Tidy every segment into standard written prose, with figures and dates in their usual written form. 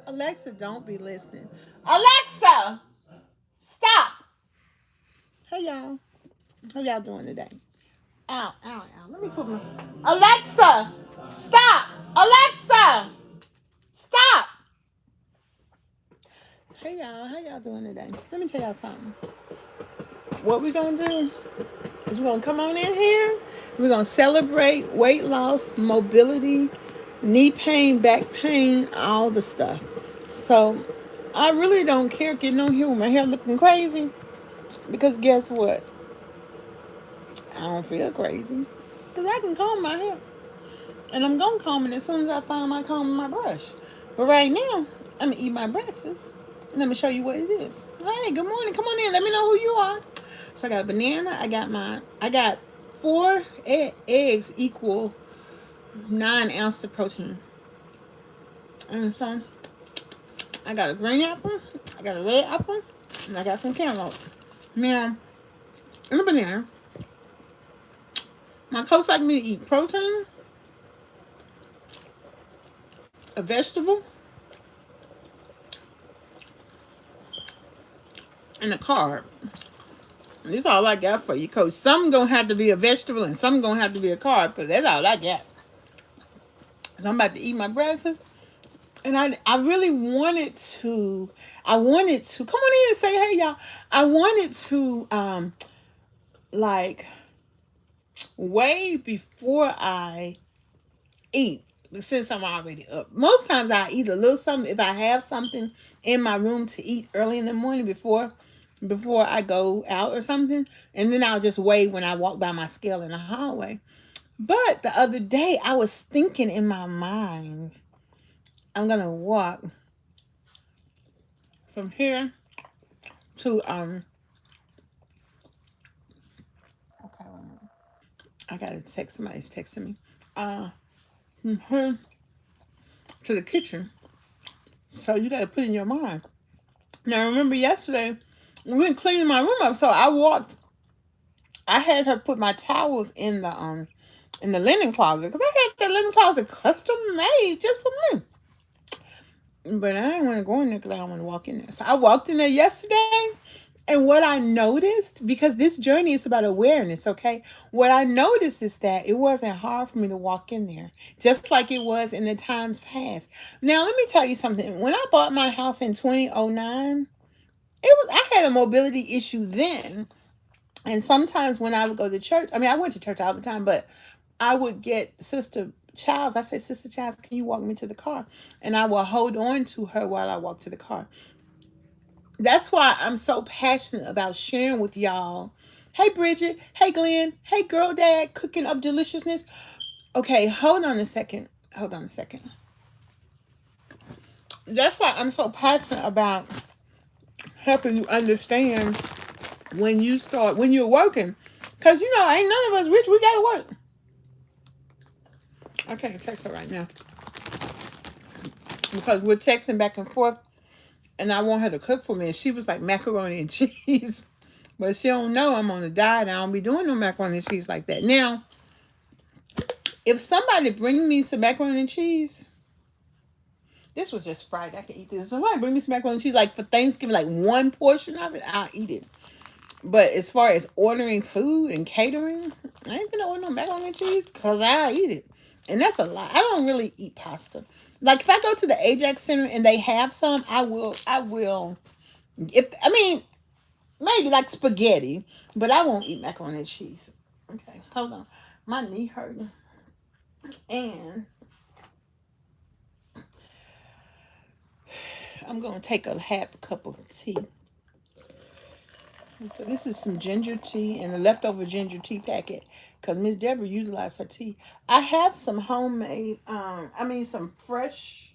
Alexa, don't be listening. Alexa, stop. Hey, y'all. How y'all doing today? Ow, ow, ow. Let me put my... Alexa, stop. Alexa, stop. Hey, y'all. How y'all doing today? Let me tell y'all something. What we're going to do is we're going to come on in here. We're going to celebrate weight loss, mobility, knee pain, back pain, all the stuff. So I really don't care getting on here with my hair looking crazy because guess what? I don't feel crazy because I can comb my hair. And I'm going to comb it as soon as I find my comb and my brush. But right now, I'm going to eat my breakfast. And I'm going to show you what it is. Hey, good morning. Come on in. Let me know who you are. So I got a banana. I got 4 eggs equal 9 ounces of protein. And so I got a green apple. I got a red apple. And I got some cantaloupe. Now, in the banana, my coach like me to eat protein, a vegetable, and a carb. And this is all I got for you, coach. Some gonna have to be a vegetable and some gonna have to be a carb because that's all I got. So I'm about to eat my breakfast. And I really wanted to, come on in and say, hey y'all. I wanted to like way before I eat, since I'm already up. Most times I eat a little something if I have something in my room to eat early in the morning before I go out or something, and then I'll just weigh when I walk by my scale in the hallway. But the other day I was thinking in my mind, I'm gonna walk from here to okay, I gotta text, somebody's texting me. From here to the kitchen. So you gotta put in your mind. Now remember yesterday we went cleaning my room up, so I had her put my towels in the linen closet because I had the linen closet custom made just for me. But I didn't want to go in there because I don't want to walk in there. So I walked in there yesterday, and what I noticed, because this journey is about awareness, okay? What I noticed is that it wasn't hard for me to walk in there, just like it was in the times past. Now, let me tell you something. When I bought my house in 2009, I had a mobility issue then. And sometimes when I would go to church, I went to church all the time, but I would get Sister Childs. I said, Sister Childs, can you walk me to the car? And I will hold on to her while I walk to the car. That's why I'm so passionate about sharing with y'all. Hey, Bridget. Hey, Glenn. Hey, Girl Dad, cooking up deliciousness. Okay, hold on a second. That's why I'm so passionate about helping you understand when you're working. Because, ain't none of us rich. We got to work. I can't text her right now. Because we're texting back and forth. And I want her to cook for me. And she was like macaroni and cheese. But she don't know I'm on a diet. I don't be doing no macaroni and cheese like that. Now, if somebody bring me some macaroni and cheese, this was just Friday. I can eat this. If somebody bring me some macaroni and cheese, like for Thanksgiving, like one portion of it, I'll eat it. But as far as ordering food and catering, I ain't gonna order no macaroni and cheese because I'll eat it. And that's a lot. I don't really eat pasta. Like if I go to the Ajax Center and they have some, I will. Maybe like spaghetti, but I won't eat macaroni and cheese. Okay, hold on. My knee hurting. And I'm going to take a half cup of tea. And so this is some ginger tea and the leftover ginger tea packet because Miss Debra utilized her tea. I have some homemade, some fresh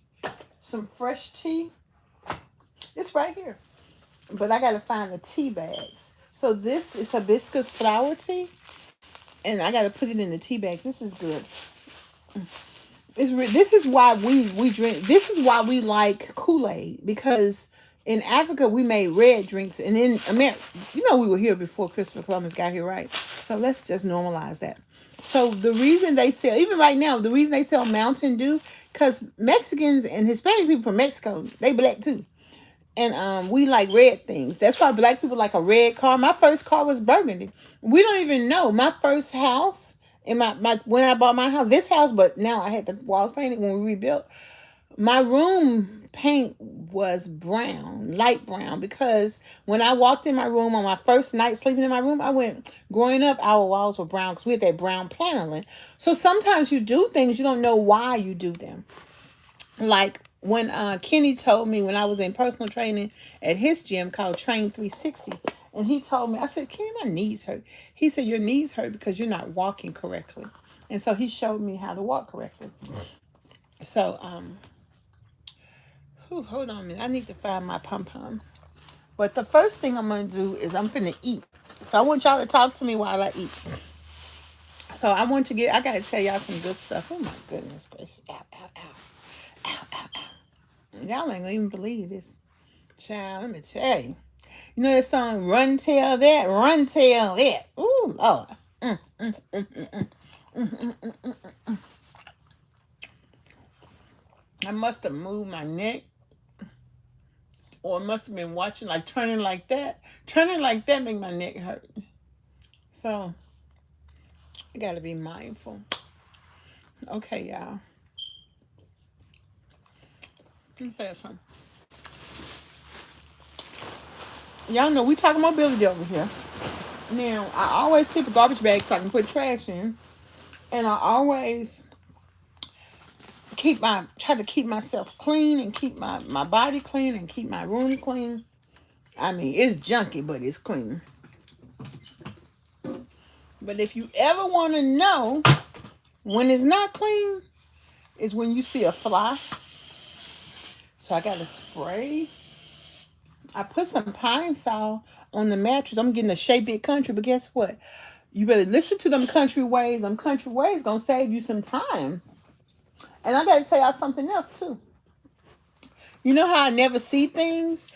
tea. It's right here. But I got to find the tea bags. So this is hibiscus flower tea. And I got to put it in the tea bags. This is good. This is why we drink. This is why we like Kool-Aid. Because in Africa, we made red drinks. And in America, we were here before Christopher Columbus got here, right? So let's just normalize that. So the reason they sell, even right now, the reason they sell Mountain Dew, because Mexicans and Hispanic people from Mexico, they black too. And we like red things. That's why black people like a red car. My first car was burgundy. We don't even know. My first house in my when I bought my house, this house, but now I had the walls painted when we rebuilt. My room paint was brown, light brown, because when I walked in my room on my first night sleeping in my room, I went, growing up, our walls were brown because we had that brown paneling. So sometimes you do things, you don't know why you do them. Like when Kenny told me when I was in personal training at his gym called Train 360, and he told me, I said, Kenny, my knees hurt. He said, your knees hurt because you're not walking correctly. And so he showed me how to walk correctly. So, hold on a minute. I need to find my pom pom. But the first thing I'm going to do is I'm finna eat. So I want y'all to talk to me while I eat. So I got to tell y'all some good stuff. Oh my goodness gracious. Ow, ow, ow. Ow, ow, ow. Y'all ain't gonna even believe this. Child, let me tell you. You know that song, Run Tell That, Run Tell That. Ooh, Lord. Mm, mm, mm, mm, mm, mm, mm, mm, mm. I must have moved my neck, or must have been watching, like turning like that. Turning like that make my neck hurt. So, I gotta be mindful. Okay, y'all. Let me tell you something. Y'all know we talking mobility over here. Now, I always keep a garbage bag so I can put trash in. And I always try to keep myself clean and keep my body clean and keep my room clean. I mean, it's junky, but it's clean. But if you ever want to know when it's not clean, it's when you see a fly. So I got to spray. I put some Pine Sol on the mattress. I'm getting a Shea Big Country, but guess what? You better listen to them country ways. Them country ways gonna save you some time. And I gotta tell y'all something else too. You know how I never see things?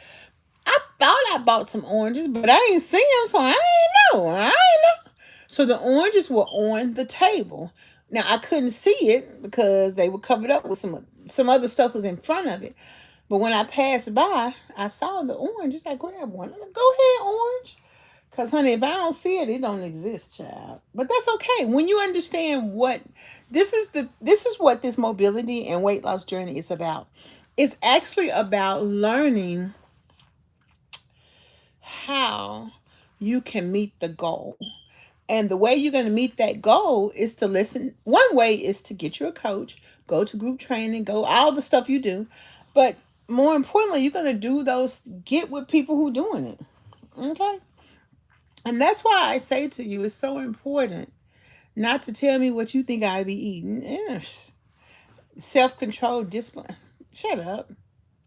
I thought I bought some oranges, but I ain't see them, so I ain't know. I ain't know. So the oranges were on the table. Now I couldn't see it because they were covered up with some other stuff was in front of it. But when I passed by, I saw the oranges. I grabbed one. I'm like, go ahead, orange. Because, honey, if I don't see it, it don't exist, child. But that's okay. When you understand what this is what this mobility and weight loss journey is about. It's actually about learning how you can meet the goal. And the way you're going to meet that goal is to listen. One way is to get you a coach, go to group training, go all the stuff you do. But more importantly, you're going to do those, get with people who doing it. Okay? And that's why I say to you, it's so important not to tell me what you think I be eating. Self-control, discipline. Shut up.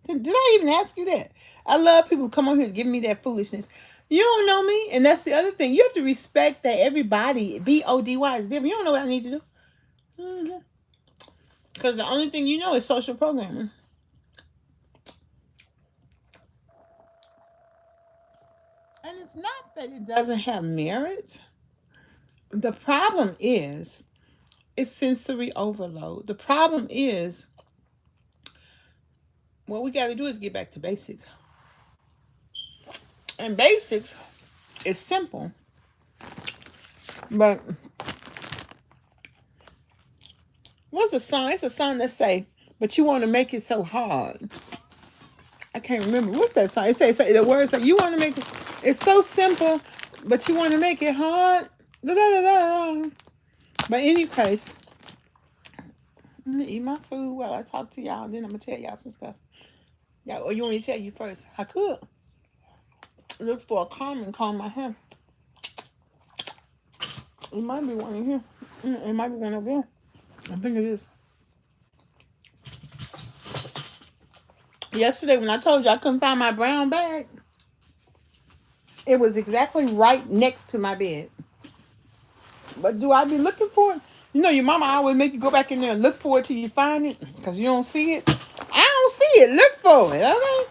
Did I even ask you that? I love people who come on here giving me that foolishness. You don't know me, and that's the other thing. You have to respect that everybody, BODY, is different. You don't know what I need to do. Because the only thing you know is social programming. And it's not that it doesn't have merit. The problem is it's sensory overload. The problem is what we got to do is get back to basics. And basics is simple. But what's the song? It's a song that say, but you want to make it so hard. I can't remember. What's that song? It says the words say you want to make it. It's so simple, but you want to make it hard. Da, da, da, da. But any case, I'm gonna eat my food while I talk to y'all. Then I'm gonna tell y'all some stuff. Y'all, or you want me to tell you first? I could look for a comb and comb my hair. It might be one in here. It might be one over there. I think it is. Yesterday when I told you I couldn't find my brown bag, it was exactly right next to my bed. But do I be looking for it? You know, your mama always make you go back in there and look for it till you find it because you don't see it. I don't see it. Look for it, okay?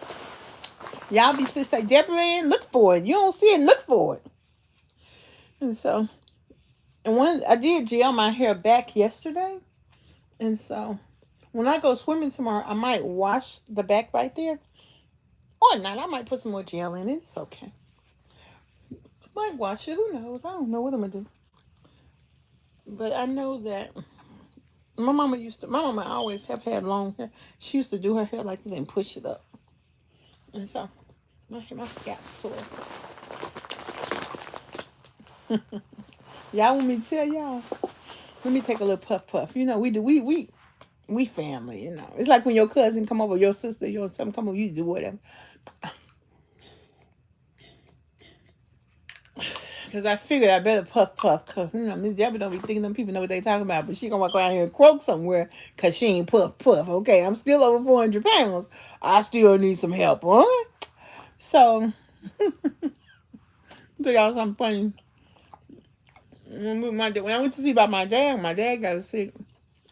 Y'all be say, Debra Ann, look for it. You don't see it, look for it. And so, and when I did gel my hair back yesterday, and so When I go swimming tomorrow, I might wash the back right there. Or not. I might put some more gel in it. It's okay. I might wash it. Who knows? I don't know what I'm going to do. But I know that my mama always have had long hair. She used to do her hair like this and push it up. And so my scalp's sore. Y'all want me to tell y'all? Let me take a little puff puff. You know, we family, you know. It's like when your cousin come over, your sister, your something come over, you do whatever. Because I figured I better puff puff. Because, you know, Miss Deborah don't be thinking them people know what they talking about. But she going to walk around here and croak somewhere because she ain't puff puff. Okay, I'm still over 400 pounds. I still need some help, huh? So, tell y'all something funny. When I went to see about my dad got sick.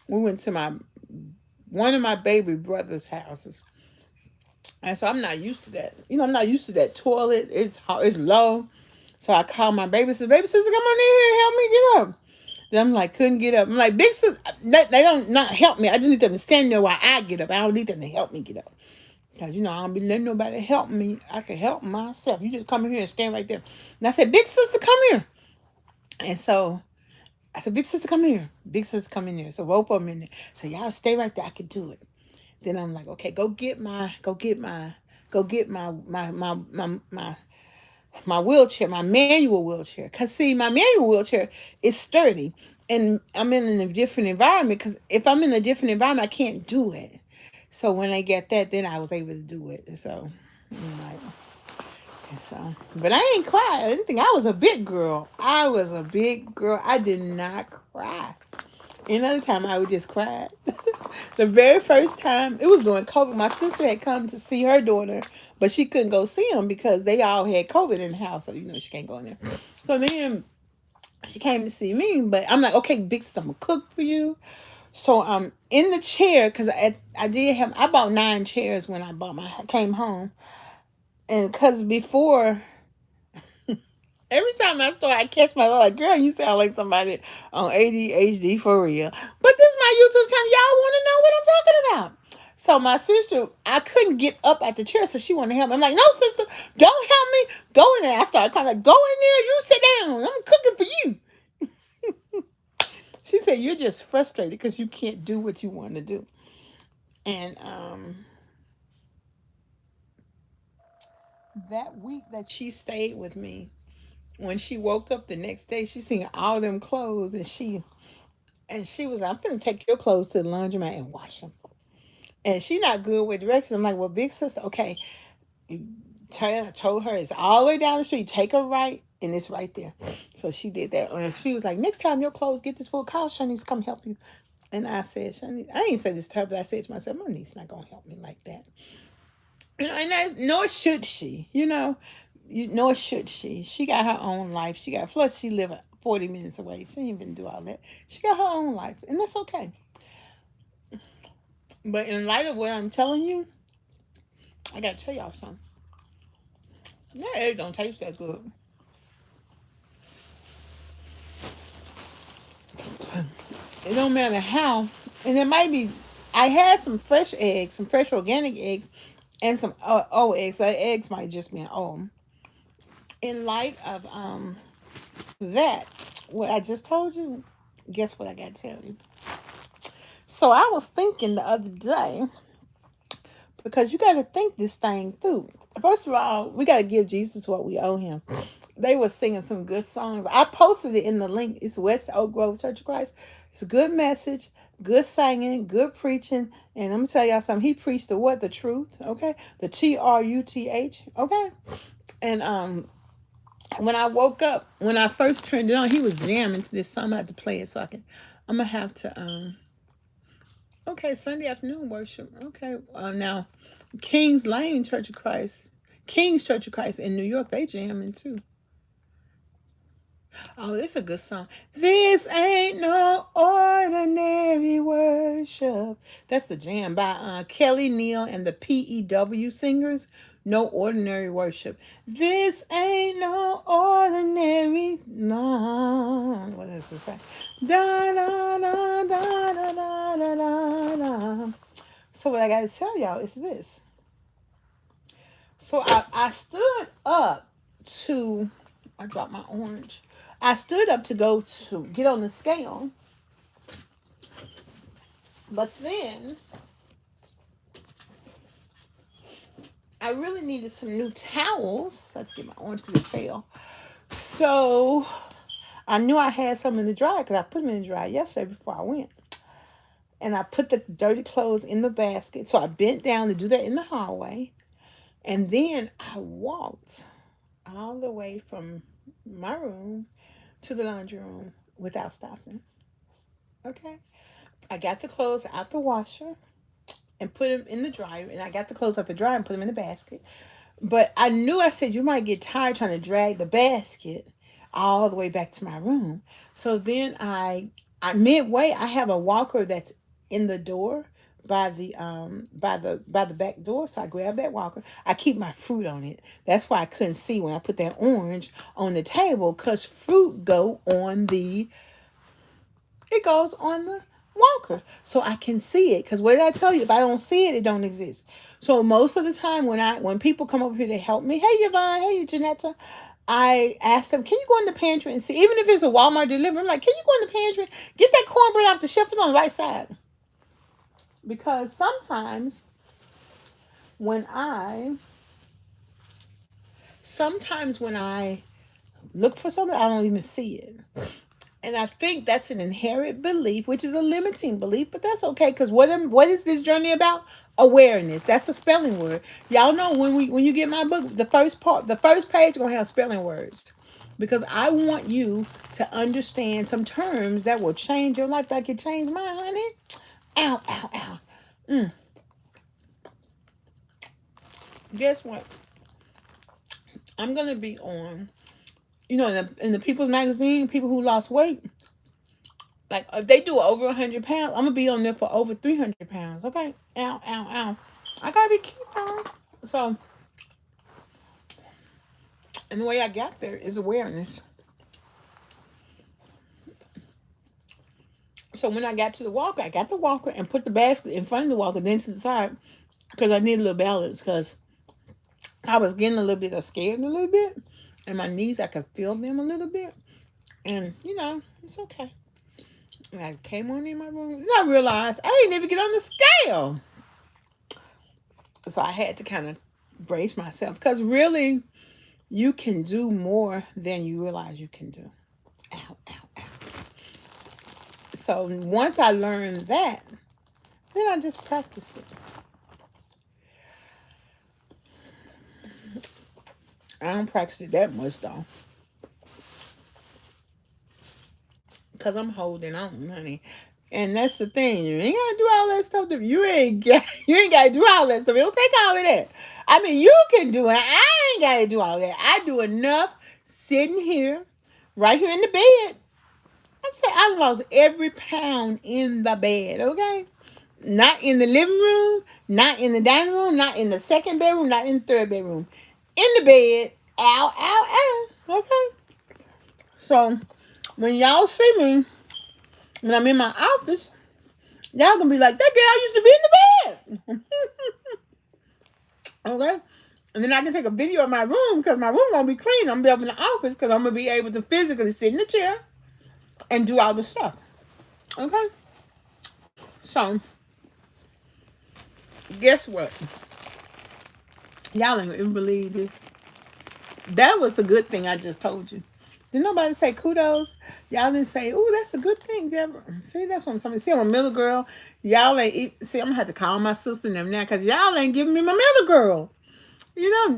We went to one of my baby brother's houses. And so I'm not used to that. You know, I'm not used to that toilet. It's low. So I called my baby sister. Baby sister, come on in here and help me get up. Then I'm like, couldn't get up. I'm like, big sister, they don't not help me. I just need them to stand there while I get up. I don't need them to help me get up. Because, you know, I don't be letting nobody help me. I can help myself. You just come in here and stand right there. And I said, big sister, come here. And so I said, big sister, come here. Big sister, come in here. So both of them in there. So y'all stay right there. I can do it. Then I'm like, okay, go get my wheelchair, my manual wheelchair. Cause see, my manual wheelchair is sturdy, and I'm in a different environment. Cause if I'm in a different environment, I can't do it. So when I get that, then I was able to do it. So, I'm like, so, but I ain't cry. I didn't think I was a big girl. I was a big girl. I did not cry. Another time I would just cry. The very first time, it was during COVID. My sister had come to see her daughter, but she couldn't go see them because they all had COVID in the house. So, you know, she can't go in there. So then she came to see me, but I'm like, okay, big sister, I'm going to cook for you. So I'm in the chair because I bought 9 chairs when I came home. And because before, every time I catch my like, girl, you sound like somebody on ADHD for real. But this is my YouTube channel. Y'all want to know what I'm talking about. So my sister, I couldn't get up at the chair, so she wanted to help me. I'm like, no, sister, don't help me. Go in there. I started crying, like, go in there. You sit down. I'm cooking for you. She said, you're just frustrated because you can't do what you want to do. And that week that she stayed with me, when she woke up the next day, she seen all them clothes, and she was like, I'm gonna take your clothes to the laundromat and wash them. And she not good with directions. I'm like, well, big sister, okay. I told her it's all the way down the street. Take a right, and it's right there. So she did that. And she was like, next time your clothes get this full, call Shanice to come help you. And I said, Shanice, I ain't say this to her, but I said to myself, my niece not gonna help me like that. You know, nor should she. Nor should she. She got her own life. Plus she live 40 minutes away. She ain't even do all that. She got her own life, and that's okay. But in light of what I'm telling you, I gotta tell y'all something. That egg don't taste that good. It don't matter how. And it might be. I had some fresh eggs, some fresh organic eggs, and some old eggs. So eggs might just be an old. In light of that, what I just told you, guess what I got to tell you? So I was thinking the other day, because you got to think this thing through. First of all, we got to give Jesus what we owe him. They were singing some good songs. I posted it in the link. It's West Oak Grove Church of Christ. It's a good message, good singing, good preaching. And I'm going to tell y'all something. He preached the what? The truth, okay? The TRUTH, okay? And when I woke up, when I first turned it on, he was jamming to this song. I'm going to have to play it so I'm going to have to, okay, Sunday afternoon worship. Okay, now, King's Lane Church of Christ, King's Church of Christ in New York, they jamming too. Oh, this is a good song. This ain't no ordinary worship. That's the jam by Kelly Neal and the PEW singers. No ordinary worship. This ain't no ordinary. No. What does it say? Da da da da da da da da da. So what I gotta tell y'all is this. So I stood up to, I dropped my orange. I stood up to go to get on the scale, but then I really needed some new towels. I had to get my orange because it fell. So I knew I had some in the dryer because I put them in the dryer yesterday before I went. And I put the dirty clothes in the basket. So I bent down to do that in the hallway. And then I walked all the way from my room to the laundry room without stopping. Okay. I got the clothes out the washer and put them in the dryer. And I got the clothes out the dryer and put them in the basket. But I knew, I said, you might get tired trying to drag the basket all the way back to my room. So then I midway, I have a walker that's in the door by the back door. So I grab that walker. I keep my fruit on it. That's why I couldn't see when I put that orange on the table, because fruit it goes on the walker. So I can see it. Because what did I tell you? If I don't see it, it don't exist. So most of the time when people come over here to help me, hey Yvonne, hey Janetta, I ask them, can you go in the pantry and see? Even if it's a Walmart delivery, I'm like, can you go in the pantry, get that cornbread off the shelf, it's on the right side. Because when I sometimes when I look for something, I don't even see it. And I think that's an inherent belief, which is a limiting belief, but that's okay. Because what is this journey about? Awareness. That's a spelling word. Y'all know when you get my book, the first page gonna have spelling words, because I want you to understand some terms that will change your life, like it changed mine, honey. Ow, ow, ow. Mm. Guess what? I'm gonna be on, in the People's Magazine, people who lost weight. Like if they do over 100 pounds, I'm gonna be on there for over 300 pounds. Okay, ow, ow, ow. I gotta be cute, y'all. So, and the way I got there is awareness. So when I got to the walker, I got the walker and put the basket in front of the walker, then to the side, because I need a little balance. Because I was getting a little bit scared, a little bit, and my knees, I could feel them a little bit, and it's okay. And I came on in my room, and I realized I didn't even get on the scale. So I had to kind of brace myself, because really, you can do more than you realize you can do. Ow, ow, ow. So once I learned that, then I just practiced it. I don't practice it that much though, because I'm holding on, honey. And that's the thing. You ain't gotta do all that stuff. You ain't gotta do all that stuff. It don't take all of that. I mean, you can do it. I ain't gotta do all that. I do enough sitting here, right here in the bed. I'm saying I lost every pound in the bed, okay? Not in the living room, not in the dining room, not in the second bedroom, not in the third bedroom. In the bed, ow, ow, ow. Okay? So when y'all see me, when I'm in my office, y'all gonna be like, that girl used to be in the bed. Okay? And then I can take a video of my room, because my room gonna be clean. I'm gonna be up in the office because I'm gonna be able to physically sit in the chair and do all the stuff. Okay? So guess what? Y'all ain't even believe this. That was a good thing I just told you. Did nobody say kudos? Y'all didn't say, "Ooh, that's a good thing, Deborah." See, that's what I'm talking about. See, I'm a middle girl. Y'all ain't. See, I'm gonna have to call my sister and them now, because y'all ain't giving me my middle girl.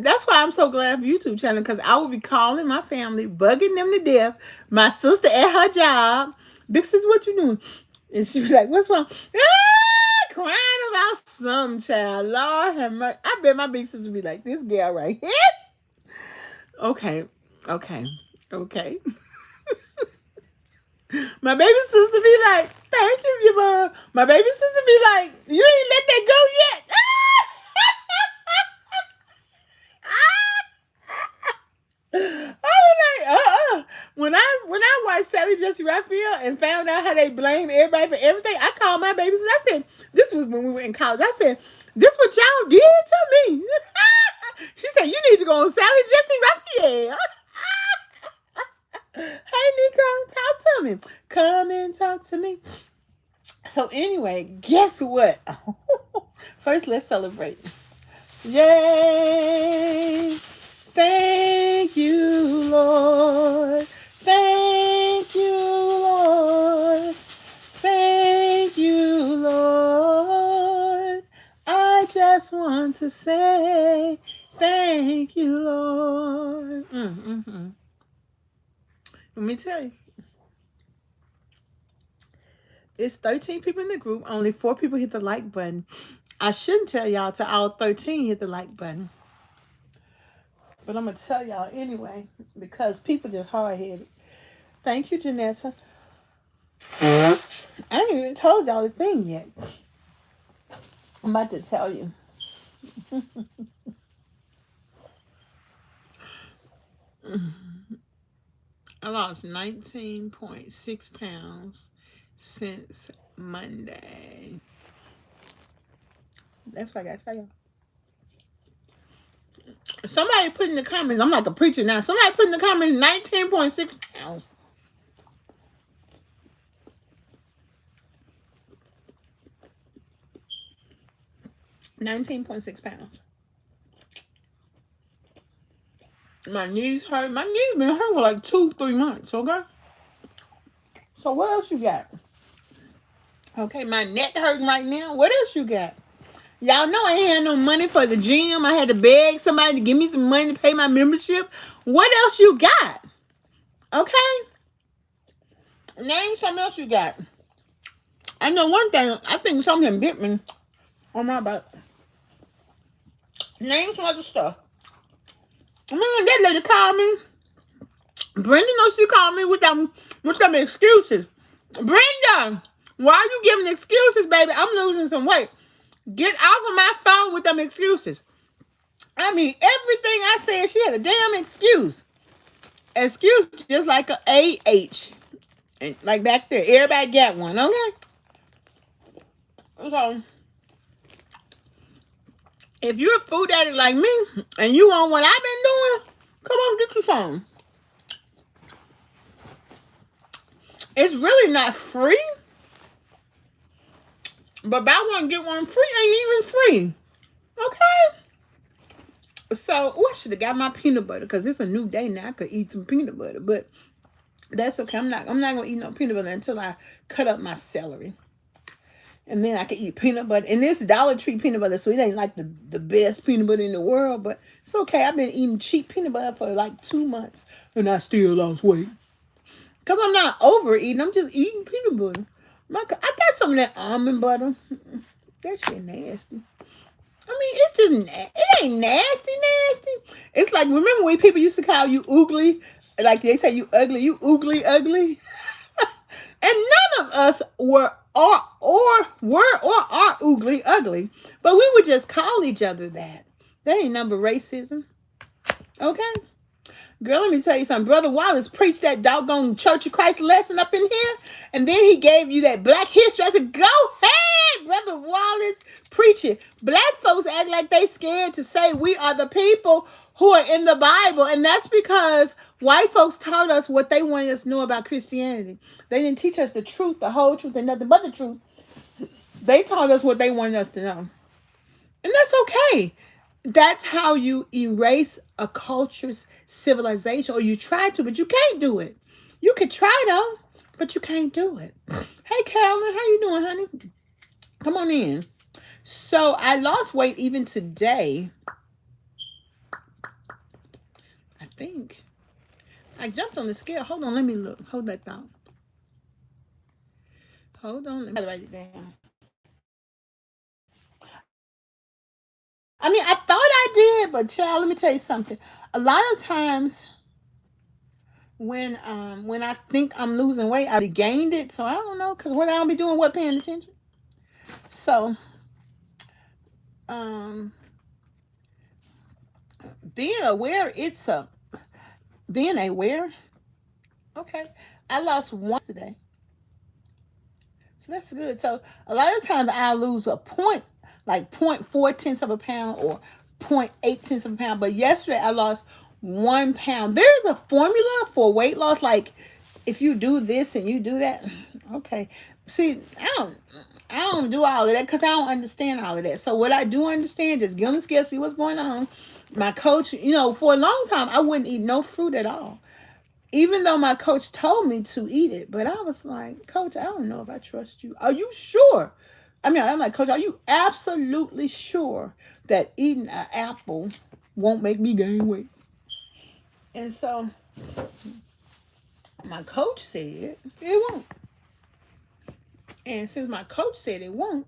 That's why I'm so glad for YouTube channel, because I will be calling my family, bugging them to death. My sister at her job, Big sis, what you doing? And she be like, "What's wrong?" Crying about some child. Lord have mercy. I bet my big sister be like, this girl right here. Okay, okay, okay. My baby sister be like, thank you, mom. My baby sister be like, you ain't let that go yet. I was like, When I watched Sally Jesse Raphael and found out how they blame everybody for everything, I called my baby sister. I said, this was when we were in college. I said, this what y'all did to me. She said, you need to go on Sally Jesse Raphael. Hey, Nico, talk to me. Come and talk to me. So anyway, guess what? First, let's celebrate. Yay! Thank you, Lord. Thank you, Lord. Thank you, Lord. I just want to say thank you, Lord. Let me tell you. It's 13 people in the group. Only 4 people hit the like button. I shouldn't tell y'all to all 13 hit the like button. But I'm going to tell y'all anyway, because people just hard-headed. Thank you, Janetta. I ain't even told y'all the thing yet. I'm about to tell you. I lost 19.6 pounds since Monday. That's what I got to tell y'all. Somebody put in the comments, I'm like a preacher now. Somebody put in the comments 19.6 pounds. £19.6 pounds. My knees hurt. My knees been hurt for like 2-3 months, okay? So what else you got? Okay, my neck hurting right now. What else you got? Y'all know I ain't had no money for the gym. I had to beg somebody to give me some money to pay my membership. What else you got? Okay? Name something else you got. I know one thing. I think something bit me on my butt. Name some other stuff. Man, that lady called me. Brenda knows she called me with them excuses. Brenda, why are you giving excuses, baby? I'm losing some weight. Get off of my phone with them excuses. I mean, everything I said, she had a damn excuse. Excuse just like a AH. And like back there, everybody got one, okay? So, if you're a food addict like me, and you want what I've been doing, come on, get you some. It's really not free. But buy one, get one free ain't even free. Okay? So, I should have got my peanut butter because it's a new day now. I could eat some peanut butter, but that's okay. I'm not gonna eat no peanut butter until I cut up my celery. And then I can eat peanut butter. And this Dollar Tree peanut butter, so it ain't like the best peanut butter in the world, but it's okay. I've been eating cheap peanut butter for like 2 months, and I still lost weight. Because I'm not overeating. I'm just eating peanut butter. I got some of that almond butter. That shit nasty. I mean, it's just, it ain't nasty. It's like, remember when people used to call you oogly? Like they say you ugly, you oogly ugly? And none of us were or are oogly ugly. But we would just call each other that. That ain't number racism. Okay? Girl, let me tell you something. Brother Wallace preached that doggone Church of Christ lesson up in here. And then he gave you that black history. I said, go ahead, Brother Wallace. Preach it. Black folks act like they scared to say we are the people who are in the Bible. And that's because white folks taught us what they wanted us to know about Christianity. They didn't teach us the truth, the whole truth, and nothing but the truth. They taught us what they wanted us to know. And that's okay. That's how you erase a culture's civilization, or you try to, but you can't do it. You could try though, but you can't do it. Hey, Carolyn, how you doing, honey? Come on in. So I lost weight even today. I think I jumped on the scale. Hold on, let me look. Hold that thought. Hold on, let me write it down. I mean, I thought I did, but child, let me tell you something. A lot of times when I think I'm losing weight, I gained it. So I don't know, because what I don't be doing, what, paying attention. So um being aware, being aware. Okay, I lost one today, so that's good. So a lot of times I lose a point, like 0.4 tenths of a pound or 0.8 tenths of a pound. But yesterday I lost 1 pound. There's a formula for weight loss, like if you do this and you do that. Okay, see, I don't do all of that because I don't understand all of that. So what I do understand is get on the scale, see what's going on. My coach, for a long time I wouldn't eat no fruit at all, even though my coach told me to eat it. But I was like, Coach, I don't know if I trust you. Are you sure? I mean, I'm like, Coach, are you absolutely sure that eating an apple won't make me gain weight? And so my coach said it won't. And since my coach said it won't,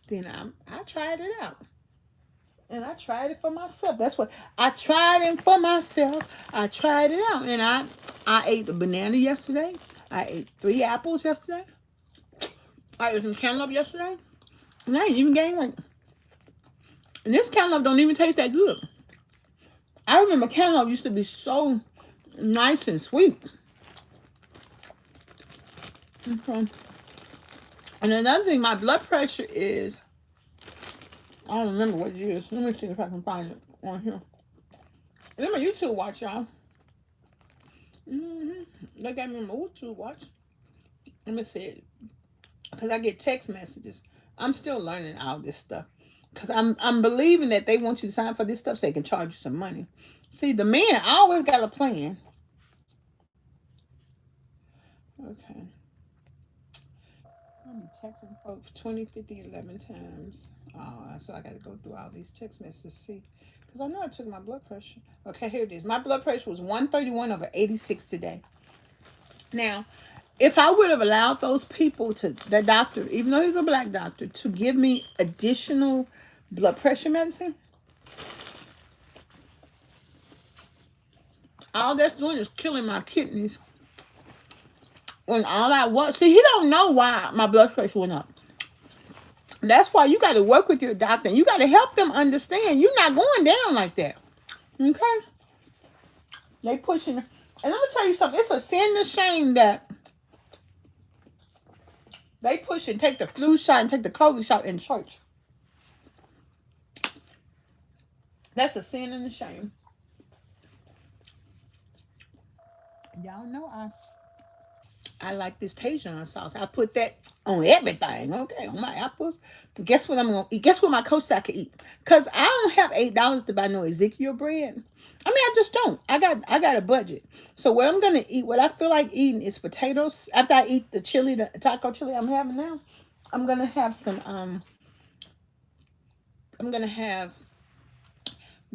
then I tried it out. And I tried it for myself. That's what I tried it for myself. I tried it out. And I ate a banana yesterday. I ate 3 apples yesterday. I ate some cantaloupe yesterday. And I ain't even gained weight. And this cantaloupe don't even taste that good. I remember cantaloupe used to be so nice and sweet. Okay. And another thing, my blood pressure is, I don't remember what it is. Let me see if I can find it on here. Let my YouTube watch, y'all. They got me on my YouTube watch. Let me see it. Because I get text messages. I'm still learning all this stuff. Because I'm believing that they want you to sign for this stuff so they can charge you some money. See, the man always got a plan. Okay. I'll be texting folks 20, 50, 11 times. So I got to go through all these text messages to see. Because I know I took my blood pressure. Okay, here it is. My blood pressure was 131/86 today. Now, if I would have allowed those people the doctor, even though he's a black doctor, to give me additional blood pressure medicine, all that's doing is killing my kidneys. When all I was, see, he don't know why my blood pressure went up. That's why you got to work with your doctor. And you got to help them understand you're not going down like that. Okay? They pushing. And let me tell you something. It's a sin and a shame that they push and take the flu shot and take the COVID shot in church. That's a sin and a shame. Y'all know I like this Cajun sauce. I put that on everything, okay, on my apples. Guess what I'm going to eat? Guess what my coach said I could eat? Because I don't have $8 to buy no Ezekiel bread. I mean, I just don't. I got a budget. So what I'm going to eat, what I feel like eating is potatoes. After I eat the taco chili I'm having now, I'm going to have some, I'm going to have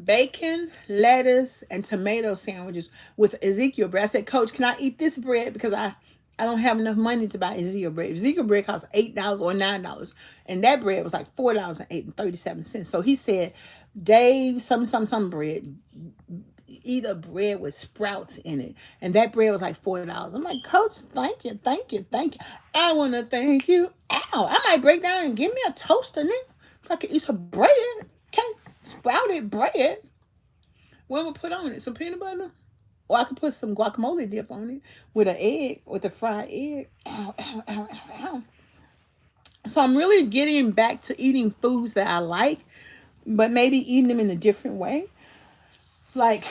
bacon, lettuce, and tomato sandwiches with Ezekiel bread. I said, Coach, can I eat this bread? Because I don't have enough money to buy Ezekiel bread. Ezekiel bread costs $8 or $9. And that bread was like $4.37. So he said, Dave, some bread. Eat a bread with sprouts in it. And that bread was like $4. I'm like, Coach, thank you. I want to thank you. Ow, I might break down and give me a toaster now so I can eat some bread. Okay, sprouted bread. What am I put on it? Some peanut butter? Or I could put some guacamole dip on it with an egg, with a fried egg. Ow. So I'm really getting back to eating foods that I like, but maybe eating them in a different way. Like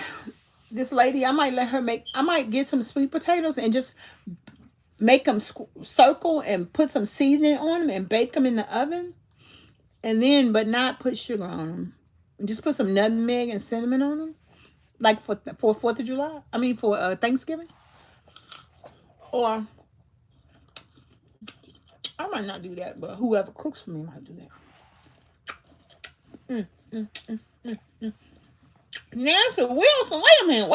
this lady, I might get some sweet potatoes and just make them circle and put some seasoning on them and bake them in the oven. And then, but not put sugar on them. And just put some nutmeg and cinnamon on them. Like for 4th of July. I mean, for Thanksgiving. Or, I might not do that, but whoever cooks for me might do that. Nancy Wilson, wait a minute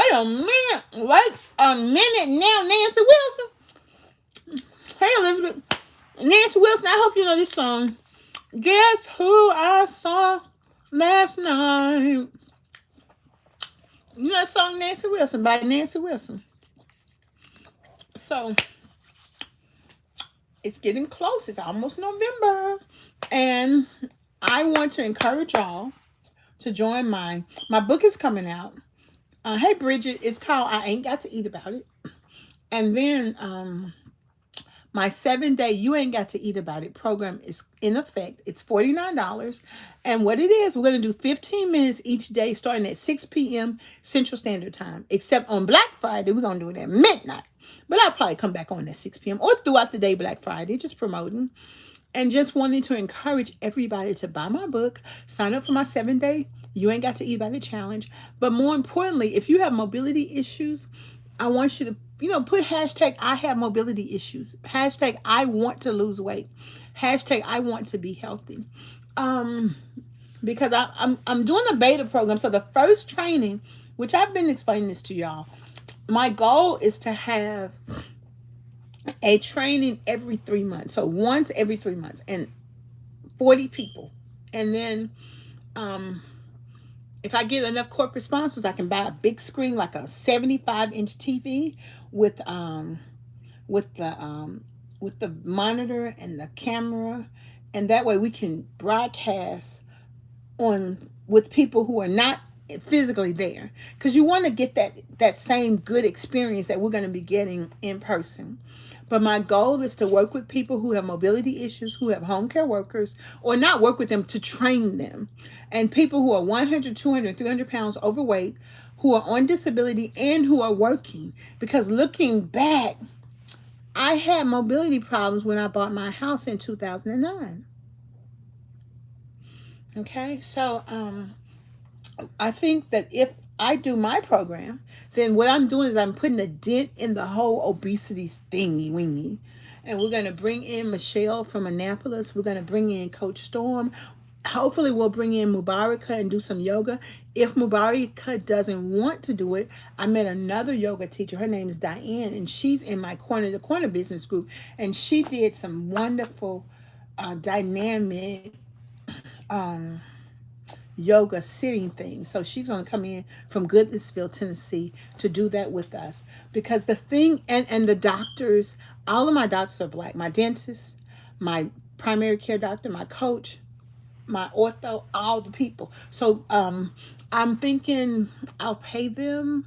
now, Nancy Wilson. Hey, Elizabeth. Nancy Wilson, I hope you know this song. Guess who I saw last night? You know that song, Nancy Wilson, by Nancy Wilson. So it's getting close. It's almost November. And I want to encourage y'all to join my book is coming out. Hey Bridget, it's called I Ain't Got to Eat About It. And then my 7-day You Ain't Got to Eat About It program is in effect. It's $49. And what it is, we're going to do 15 minutes each day starting at 6 p.m. Central Standard Time. Except on Black Friday, we're going to do it at midnight. But I'll probably come back on at 6 p.m. or throughout the day Black Friday, just promoting. And just wanting to encourage everybody to buy my book, sign up for my 7-day You Ain't Got to Eat About It challenge. But more importantly, if you have mobility issues, I want you to, put hashtag I have mobility issues. Hashtag I want to lose weight. Hashtag I want to be healthy. Because I'm doing a beta program. So the first training, which I've been explaining this to y'all, my goal is to have a training every 3 months. So once every 3 months and 40 people. And then if I get enough corporate sponsors, I can buy a big screen like a 75-inch TV with with the monitor and the camera, and that way we can broadcast on with people who are not physically there, because you want to get that same good experience that we're going to be getting in person. But my goal is to work with people who have mobility issues, who have home care workers, or not work with them, to train them. And people who are 100, 200, 300 pounds overweight, who are on disability, and who are working. Because looking back, I had mobility problems when I bought my house in 2009. Okay, so I think that if I do my program, then what I'm doing is I'm putting a dent in the whole obesity thingy wingy. And we're going to bring in Michelle from Annapolis. We're going to bring in Coach Storm. Hopefully we'll bring in Mubaraka and do some yoga. If Mubaraka doesn't want to do it, I met another yoga teacher. Her name is Diane, and she's in my Corner to Corner business group. And she did some wonderful dynamic yoga sitting thing. So she's going to come in from Goodlettsville, Tennessee to do that with us. Because the thing, and the doctors, all of my doctors are Black. My dentist, my primary care doctor, my coach, my ortho, all the people. So I'm thinking I'll pay them,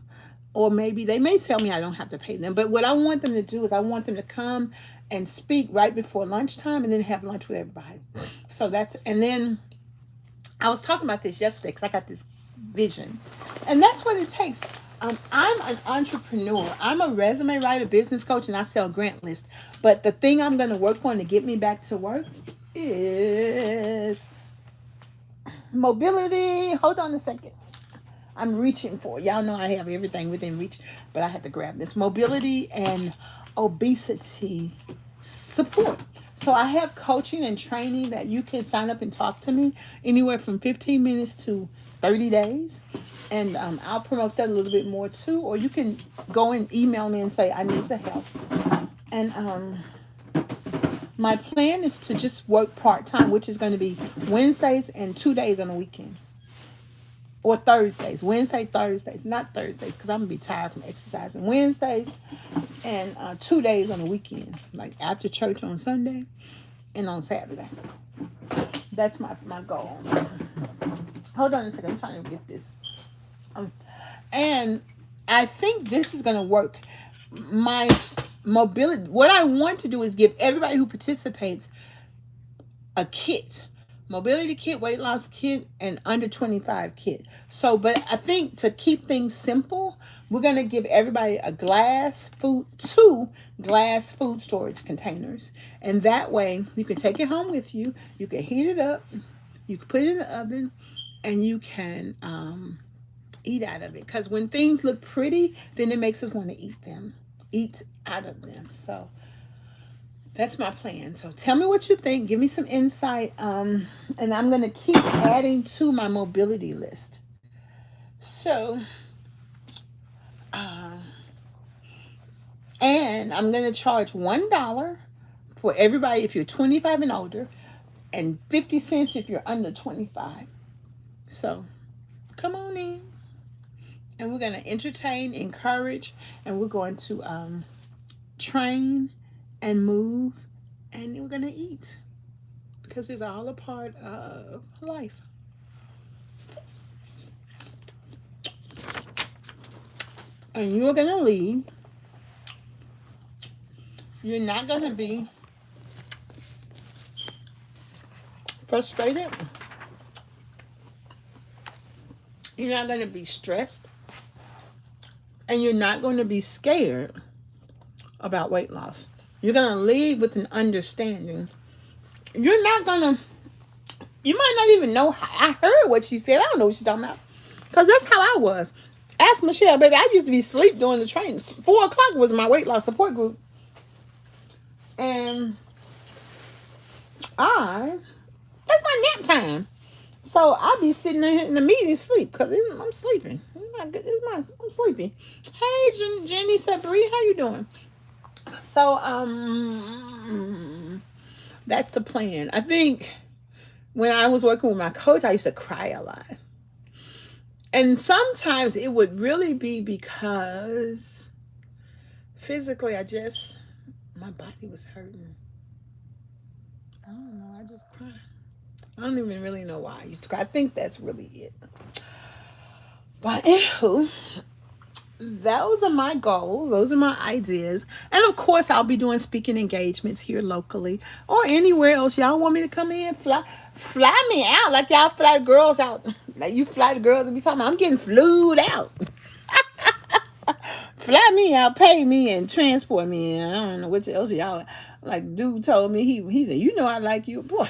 or maybe they may tell me I don't have to pay them. But what I want them to do is I want them to come and speak right before lunchtime and then have lunch with everybody. So and then I was talking about this yesterday because I got this vision. And that's what it takes. I'm an entrepreneur. I'm a resume writer, business coach, and I sell grant lists. But the thing I'm going to work on to get me back to work is mobility. Hold on a second. I'm reaching for. Y'all know I have everything within reach, but I had to grab this. Mobility and obesity support. So I have coaching and training that you can sign up and talk to me anywhere from 15 minutes to 30 days. And I'll promote that a little bit more too. Or you can go and email me and say, I need the help. And my plan is to just work part-time, which is going to be Wednesdays and 2 days on the weekends. Or Thursdays. Thursdays. Not Thursdays, because I'm going to be tired from exercising. Wednesdays and 2 days on the weekend. Like after church on Sunday and on Saturday. That's my goal. Hold on a second. I'm trying to get this. And I think this is going to work. My mobility. What I want to do is give everybody who participates a kit. Mobility kit, weight loss kit, and under 25 kit. So, but I think to keep things simple, we're going to give everybody two glass food storage containers. And that way you can take it home with you. You can heat it up. You can put it in the oven, and you can eat out of it. Because when things look pretty, then it makes us want to eat out of them. So that's my plan. So tell me what you think. Give me some insight. And I'm going to keep adding to my mobility list. So, and I'm going to charge $1 for everybody if you're 25 and older, and 50 cents if you're under 25. So come on in. And we're going to entertain, encourage, and we're going to train and move, and we're going to eat because it's all a part of life. And you're going to leave. You're not going to be frustrated. You're not going to be stressed. And you're not going to be scared about weight loss. You're going to leave with an understanding. You're not going to, you might not even know how, I heard what she said. I don't know what she's talking about. Because that's how I was. Ask Michelle, baby. I used to be asleep during the training. 4 o'clock was my weight loss support group. And that's my nap time. So I'll be sitting there in the meeting sleep because I'm sleeping. I'm sleepy. Hey, Jenny Sabri, how you doing? So, that's the plan. I think when I was working with my coach, I used to cry a lot. And sometimes it would really be because physically my body was hurting. I don't know, I just cried. I don't even really know why I used to cry. I think that's really it. But anywho, those are my goals. Those are my ideas. And of course, I'll be doing speaking engagements here locally or anywhere else. Y'all want me to come in, fly me out like y'all fly the girls out. Like you fly the girls and be talking about, I'm getting flued out. Fly me out, pay me, and transport me. I don't know what else y'all. Like dude told me, he said, you know I like you. Boy,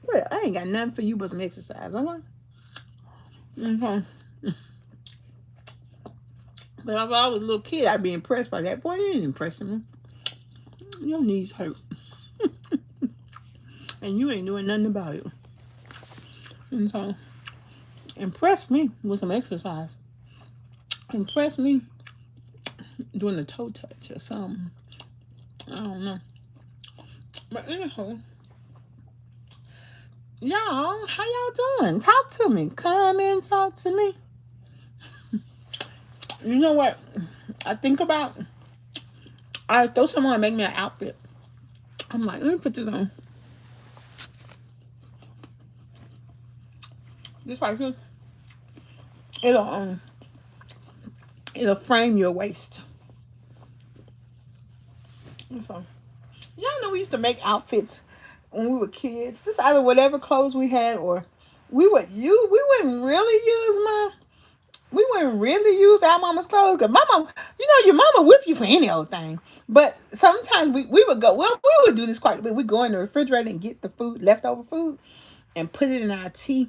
well, I ain't got nothing for you but some exercise. Okay? Okay. But if I was a little kid, I'd be impressed by that. Boy, you ain't impressing me. Your knees hurt. And you ain't doing nothing about it. And so, impress me with some exercise. Impress me doing a toe touch or something. I don't know. But anyhow, y'all, how y'all doing? Talk to me. Come and talk to me. You know what? I think about, I throw someone make me an outfit. I'm like, let me put this on. This right here. It'll frame your waist. So, y'all know we used to make outfits when we were kids. Just out of whatever clothes we had, or we wouldn't really use our mama's clothes because my mom, your mama whip you for any old thing. But sometimes we would go. Well, we would do this quite a bit. We go in the refrigerator and get the food, leftover food, and put it in our tea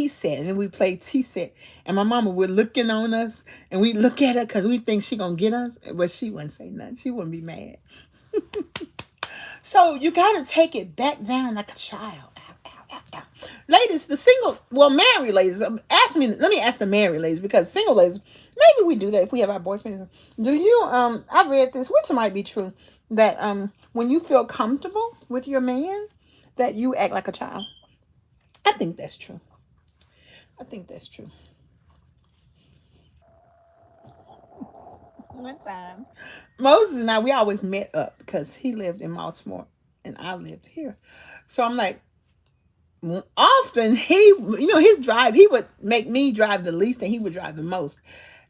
set, and we play tea set. And my mama would looking on us, and we look at her because we think she gonna get us, but she wouldn't say nothing. She wouldn't be mad. So you gotta take it back down like a child. Ladies, married ladies, let me ask the married ladies, because single ladies, maybe we do that if we have our boyfriends. Do you, I read this, which might be true, that when you feel comfortable with your man, that you act like a child. I think that's true. One time, Moses and I, we always met up because he lived in Baltimore and I lived here. So I'm like, often his drive, he would make me drive the least and he would drive the most.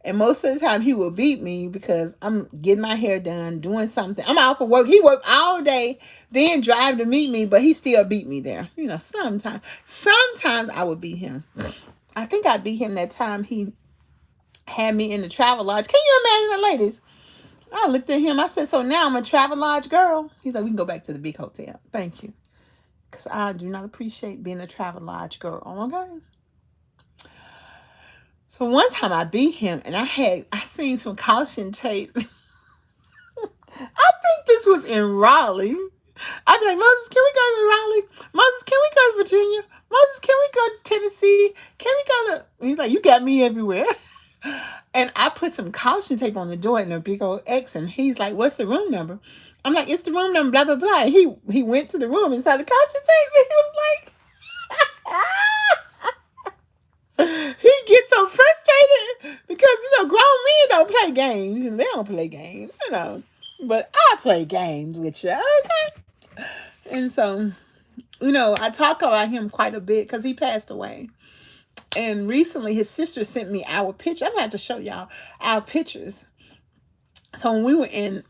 And most of the time he would beat me because I'm getting my hair done, doing something. I'm out for work. He worked all day, then drive to meet me, but he still beat me there. Sometimes I would beat him. I think I beat him that time he had me in the travel lodge. Can you imagine that, ladies? I looked at him. I said, so now I'm a travel lodge girl. He's like, we can go back to the big hotel. Thank you. Because I do not appreciate being a travel lodge girl. Okay. So one time I beat him and I seen some caution tape. I think this was in Raleigh. I'd be like, Moses, can we go to Raleigh? Moses, can we go to Virginia? Moses, can we go to Tennessee? Can we go to... He's like, you got me everywhere. And I put some caution tape on the door and a big old X, and he's like, what's the room number? I'm like, it's the room number, blah, blah, blah. And he went to the room and saw the caution tape, and he was like... He gets so frustrated because, grown men don't play games. They don't play games, But I play games with you, okay? And so, I talk about him quite a bit because he passed away. And recently, his sister sent me our picture. I'm gonna have to show y'all our pictures. So when we were in,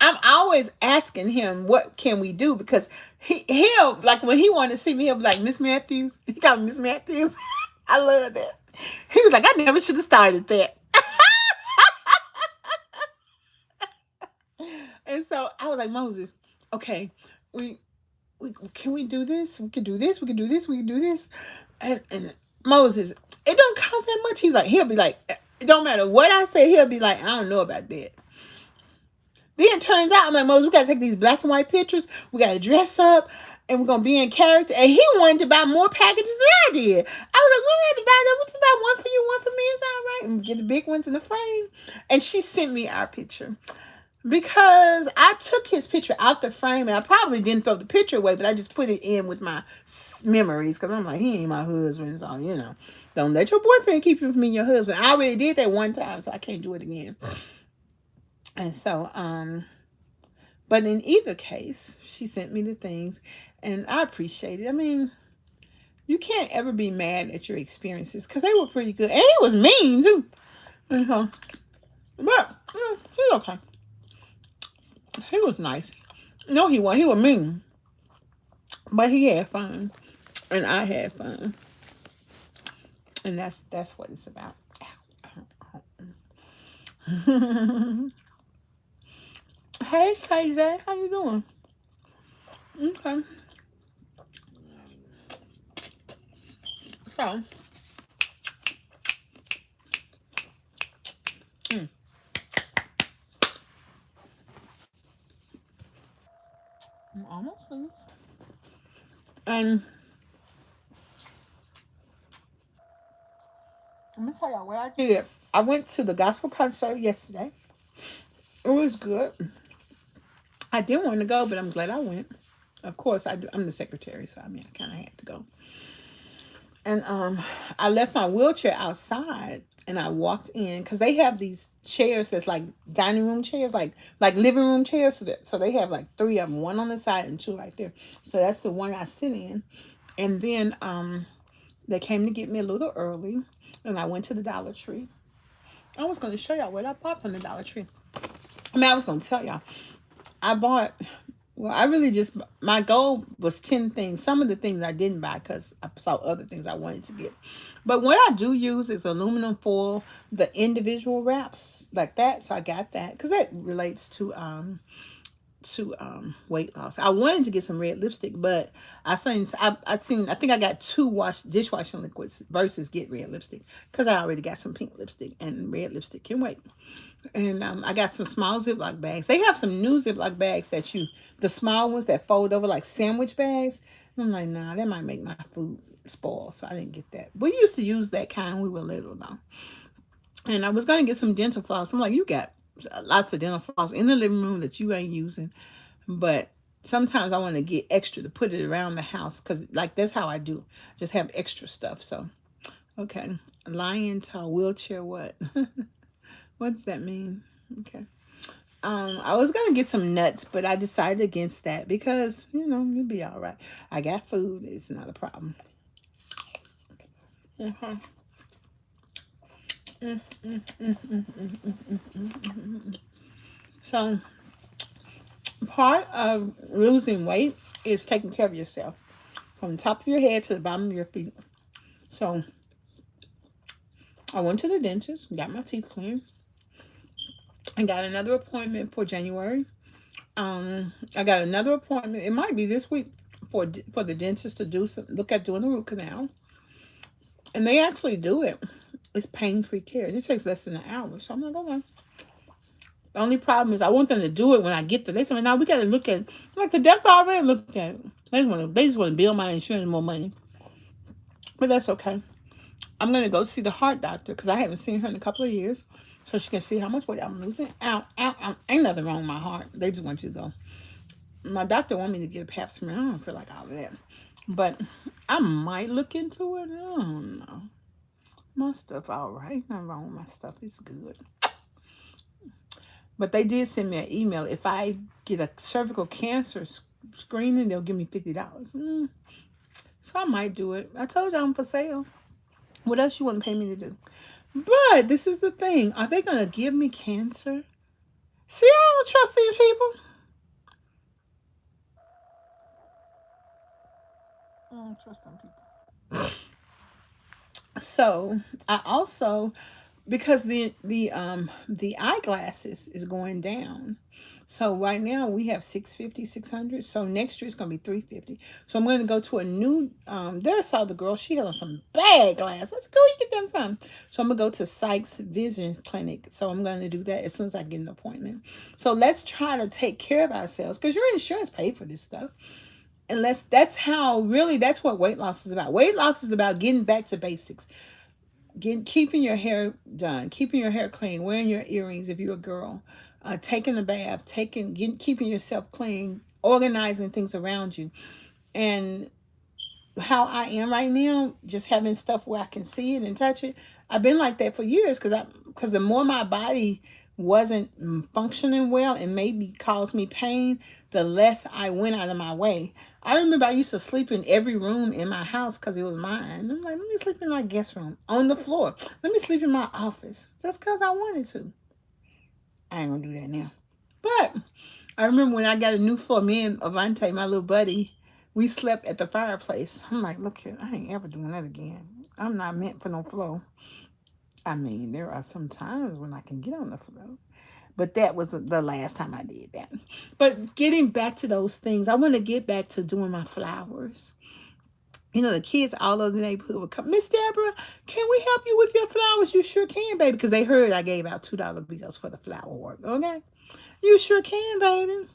I'm always asking him what can we do because he'll like when he wanted to see me, he'll be like, Miss Matthews. He called me Miss Matthews. I love that. He was like, I never should have started that. And so I was like, Moses, okay, we, we can we do this? We can do this. We can do this. We can do this. And Moses, it don't cost that much. He'll be like, it don't matter what I say. He'll be like, I don't know about that. Then it turns out, I'm like, Moses, we got to take these black and white pictures. We got to dress up. And we're going to be in character. And he wanted to buy more packages than I did. I was like, we don't have to buy that. We'll just buy one for you, one for me. It's all right. And get the big ones in the frame. And she sent me our picture. Because I took his picture out the frame. And I probably didn't throw the picture away. But I just put it in with my memories. Because I'm like, he ain't my husband. So, don't let your boyfriend keep you from being your husband. I already did that one time. So I can't do it again. And so, but in either case, she sent me the things and I appreciate it. I mean, you can't ever be mad at your experiences because they were pretty good. And he was mean too. And so, but he's okay. He was nice. No, he wasn't. He was mean. But he had fun. And I had fun. And that's what it's about. Hey, KJ, how you doing? Okay. So, I'm almost finished. And let me tell y'all what I did. I went to the gospel concert yesterday. It was good. I didn't want to go, but I'm glad I went. Of course, I'm the secretary, so I mean, I kind of had to go. And I left my wheelchair outside, and I walked in because they have these chairs that's like dining room chairs, like living room chairs. So they have like three of them, one on the side and two right there. So that's the one I sit in. And then they came to get me a little early, and I went to the Dollar Tree. I was going to show y'all what I bought from the Dollar Tree. I was going to tell y'all. I bought, well, I really just, my goal was 10 things. Some of the things I didn't buy because I saw other things I wanted to get. But what I do use is aluminum foil, the individual wraps like that. So I got that because that relates to weight loss. I wanted to get some red lipstick, but I think I got two dishwashing liquids versus get red lipstick because I already got some pink lipstick and red lipstick can wait. And I got some small Ziploc bags. They have some new Ziploc bags the small ones that fold over like sandwich bags. And I'm like, nah, that might make my food spoil. So I didn't get that. We used to use that kind when we were little though. And I was going to get some dental floss. I'm like, you got lots of dental floss in the living room that you ain't using. But sometimes I want to get extra to put it around the house because like that's how I do. Just have extra stuff. So, okay. Lion tall wheelchair, what? What does that mean? Okay. I was gonna get some nuts, but I decided against that because you'll be all right. I got food; it's not a problem. Uh-huh. So, part of losing weight is taking care of yourself, from the top of your head to the bottom of your feet. So, I went to the dentist, got my teeth cleaned, and got another appointment for January. I got another appointment. It might be this week for the dentist to look at doing the root canal, and they actually do it. It's pain-free care. It takes less than an hour. So I'm like, okay. The only problem is I want them to do it when I get there. They say, "Now we got to look at it." Like the doctor already looked at it. They just want to bill my insurance more money, but that's okay. I'm gonna go see the heart doctor because I haven't seen her in a couple of years, so she can see how much weight I'm losing. Ow, ow, ow. Ain't nothing wrong with my heart. They just want you to go. My doctor wanted me to get a pap smear. I don't feel like all of that, but I might look into it. I don't know. My stuff all right. Nothing wrong with my stuff. It's good. But they did send me an email. If I get a cervical cancer screening, they'll give me $50. So I might do it. I told you I'm for sale. What else you want to pay me to do? But this is the thing. Are they going to give me cancer? See, I don't trust these people. I don't trust them people. So I also, because the eyeglasses is going down. So right now we have 650, 600. So next year it's gonna be 350. So I'm gonna go to a new there I saw the girl, she had on some bad glasses. Go, you get them from. So I'm gonna go to Sykes Vision Clinic. So I'm gonna do that as soon as I get an appointment. So let's try to take care of ourselves because your insurance paid for this stuff. And that's how really that's what weight loss is about. Weight loss is about getting back to basics. Keeping your hair done, keeping your hair clean, wearing your earrings if you're a girl, taking a bath, keeping yourself clean, organizing things around you. And how I am right now, just having stuff where I can see it and touch it. I've been like that for years because the more my body wasn't functioning well and maybe caused me pain, the less I went out of my way. I remember I used to sleep in every room in my house because it was mine. I'm like, let me sleep in my guest room on the floor. Let me sleep in my office just because I wanted to. I ain't gonna do that now. But I remember when I got a new floor, me and Avante, my little buddy, we slept at the fireplace. I'm like, look here, I ain't ever doing that again. I'm not meant for no floor. I mean, there are some times when I can get on the floor. But that was the last time I did that. But getting back to those things, I want to get back to doing my flowers. You know, the kids all over the neighborhood would come, Miss Deborah, can we help you with your flowers? You sure can, baby. Because they heard I gave out $2 bills for the flower work. Okay? You sure can, baby.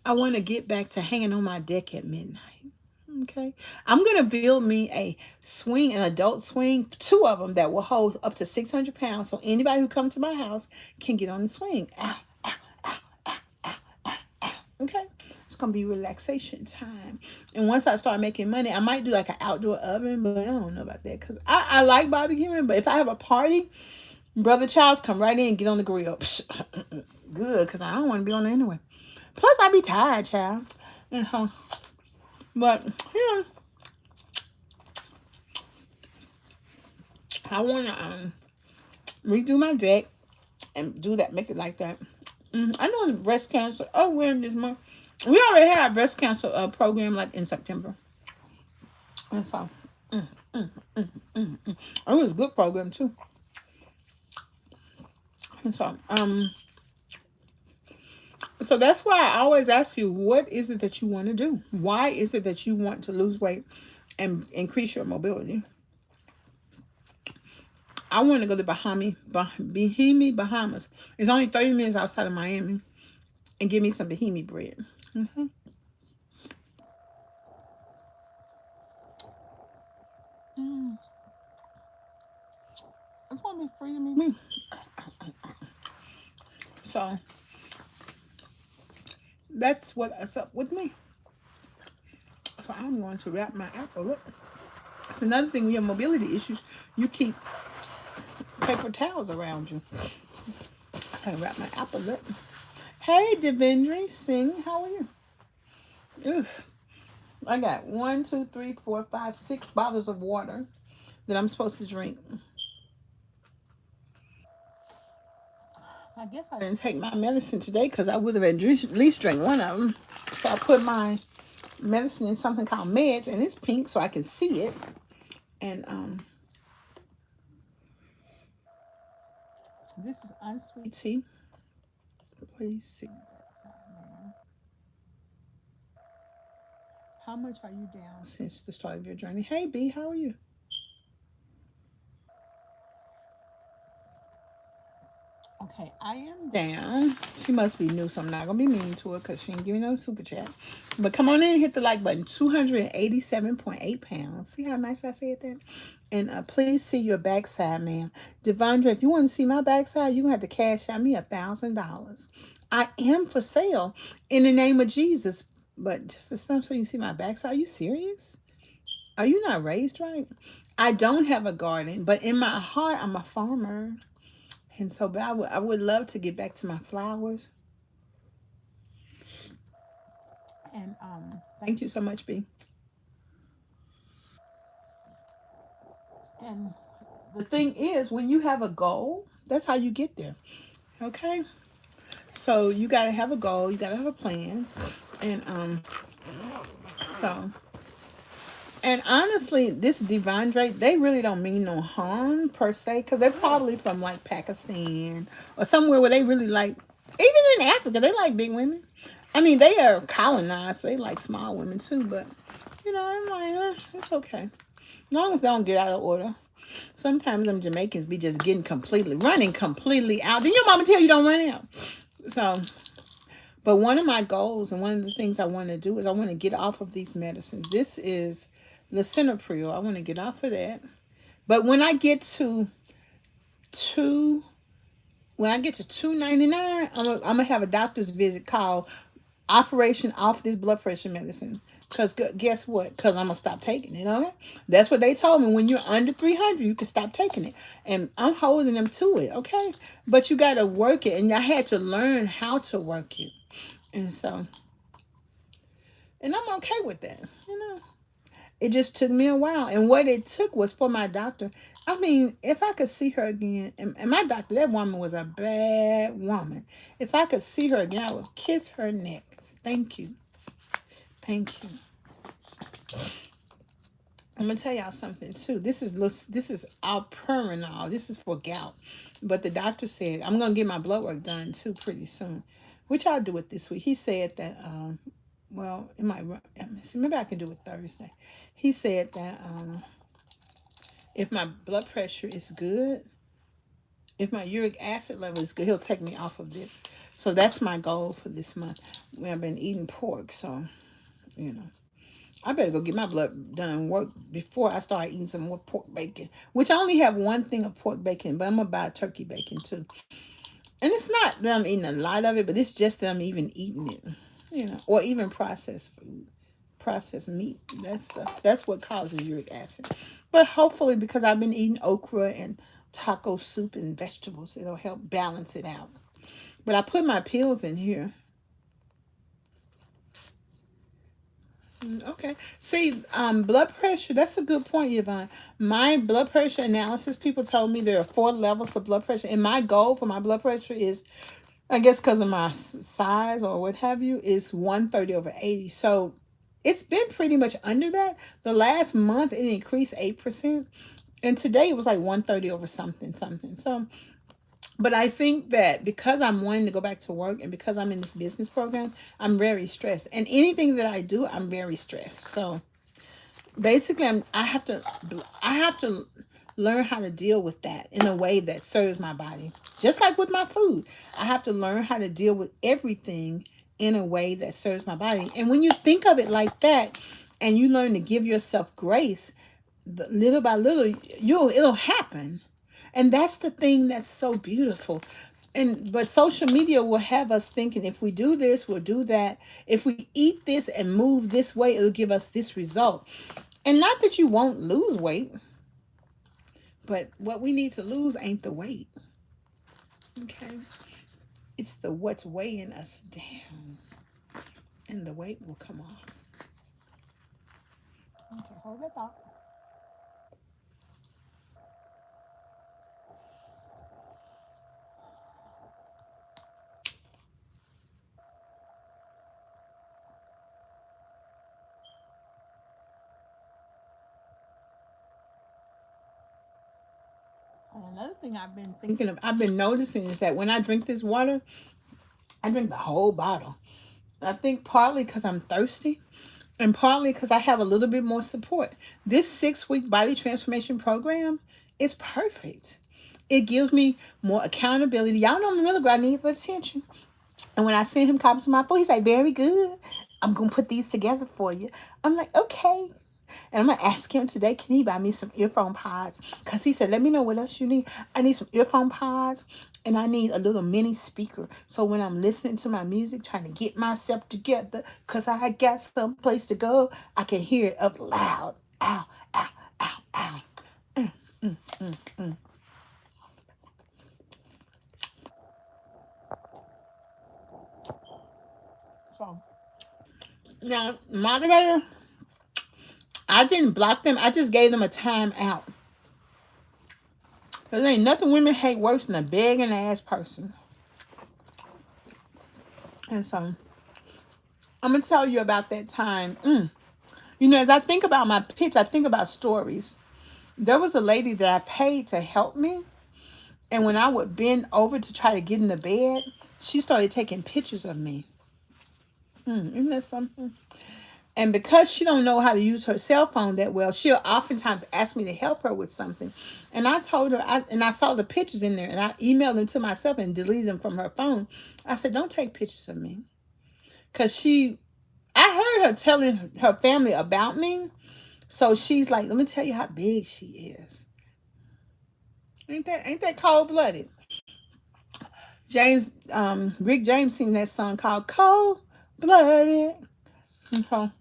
I want to get back to hanging on my deck at midnight. Okay. I'm going to build me a swing, an adult swing, two of them that will hold up to 600 pounds. So anybody who comes to my house can get on the swing. Okay. It's going to be relaxation time. And once I start making money, I might do like an outdoor oven, but I don't know about that because I like barbecuing. But if I have a party, Brother Charles, come right in and get on the grill. Good, because I don't want to be on there anyway. Plus, I be tired, child. But, yeah. I want to redo my deck and do that, make it like that. I know the breast cancer awareness month. We already had a breast cancer program like in September. And so, it was a good program too. And so that's why I always ask you, what is it that you want to do? Why is it that you want to lose weight and increase your mobility? I want to go to Bahamas. It's only 30 minutes outside of Miami, and give me some Bahimi bread. It's going to be free to me. So that's what's up with me. So I'm going to wrap my apple up. It's another thing, when you have mobility issues, you keep paper towels around you. I wrap my apple up. Hey, Devendra Singh, how are you? Oof. I got 1, 2, 3, 4, 5, 6 bottles of water that I'm supposed to drink. I guess I didn't take my medicine today because I would have at least drank one of them. So I put my medicine in something called Meds, and it's pink so I can see it. And this is unsweet tea. Please see that side now. How much are you down since the start of your journey? Hey, B, how are you? Okay, I am down. She must be new, so I'm not going to be mean to her because she ain't giving no super chat. But come on in and hit the like button. 287.8 pounds. See how nice I said that? And please see your backside, ma'am. Devondra, if you want to see my backside, you're going to have to cash out me $1,000. I am for sale in the name of Jesus. But just the stuff so you see my backside. Are you serious? Are you not raised right? I don't have a garden, but in my heart, I'm a farmer. And so, but I would love to get back to my flowers. And thank you so much, B. And the thing is, when you have a goal, that's how you get there. Okay. So you gotta have a goal. You gotta have a plan. And so and honestly, this Devondre, they really don't mean no harm per se, because they're probably from like Pakistan or somewhere where they really like, even in Africa, they like big women. I mean, they are colonized, so they like small women too. But I'm like, it's okay, as long as they don't get out of order. Sometimes them Jamaicans be just getting completely running completely out. Then your mama tell you don't run out. So, but one of my goals and one of the things I want to do is I want to get off of these medicines. This is lisinopril. I want to get off of that. But two, when I get to 299, I'm gonna have a doctor's visit called Operation Off This Blood Pressure Medicine. Cause guess what? Cause I'm gonna stop taking it. Okay, that's what they told me. When you're under 300, you can stop taking it, and I'm holding them to it. Okay, but you gotta work it, and I had to learn how to work it, and so, and I'm okay with that. It just took me a while. And what it took was for my doctor. I mean, if I could see her again, and my doctor, that woman was a bad woman. If I could see her again, I would kiss her neck. Thank you. Thank you. I'm gonna tell y'all something too. This is alperenol. This is for gout. But the doctor said I'm gonna get my blood work done too pretty soon, which I'll do it this week. He said that well, it might run. Maybe I can do it Thursday. He said that if my blood pressure is good, if my uric acid level is good, he'll take me off of this. So that's my goal for this month. I've been eating pork, so you know. I better go get my blood done work before I start eating some more pork bacon. Which I only have one thing of pork bacon, but I'm gonna buy turkey bacon too. And it's not that I'm eating a lot of it, but it's just that I'm even eating it. Or even processed food, processed meat. That's what causes uric acid. But hopefully, because I've been eating okra and taco soup and vegetables, it'll help balance it out. But I put my pills in here. Okay. See, blood pressure, that's a good point, Yvonne. My blood pressure analysis, people told me there are 4 levels of blood pressure. And my goal for my blood pressure is, I guess because of my size or what have you, is 130 over 80. So it's been pretty much under that. The last month, it increased 8%. And today it was like 130 over something, something. So, but I think that because I'm wanting to go back to work and because I'm in this business program, I'm very stressed. And anything that I do, I'm very stressed. So basically, I have to learn how to deal with that in a way that serves my body. Just like with my food, I have to learn how to deal with everything in a way that serves my body. And when you think of it like that, and you learn to give yourself grace, little by little, it'll happen. And that's the thing that's so beautiful. And but social media will have us thinking if we do this, we'll do that. If we eat this and move this way, it'll give us this result. And not that you won't lose weight, but what we need to lose ain't the weight. Okay? It's the what's weighing us down. And the weight will come off. Okay, hold that thought. And another thing I've been noticing is that when I drink this water, I drink the whole bottle. I think partly because I'm thirsty and partly because I have a little bit more support. This 6-week body transformation program is perfect. It gives me more accountability. Y'all know Miller needs attention. And when I send him copies of my food, he's like, very good. I'm going to put these together for you. I'm like, okay. And I'm going to ask him today, can he buy me some earphone pods? Because he said, let me know what else you need. I need some earphone pods and I need a little mini speaker. So when I'm listening to my music, trying to get myself together, because I got some place to go, I can hear it up loud. Ow, ow, ow, ow. Mm, mm, mm, mm. So now, moderator, I didn't block them. I just gave them a time out. There ain't nothing women hate worse than a begging ass person. And so I'm gonna tell you about that time. You know, as I think about my pitch, I think about stories. There was a lady that I paid to help me, and when I would bend over to try to get in the bed, she started taking pictures of me. Isn't that something? And because she don't know how to use her cell phone that well, she'll oftentimes ask me to help her with something. And I told her, I saw the pictures in there, and I emailed them to myself and deleted them from her phone. I said, don't take pictures of me. Because I heard her telling her family about me. So she's like, let me tell you how big she is. Ain't that cold blooded? Rick James sing that song called Cold Blooded. Okay.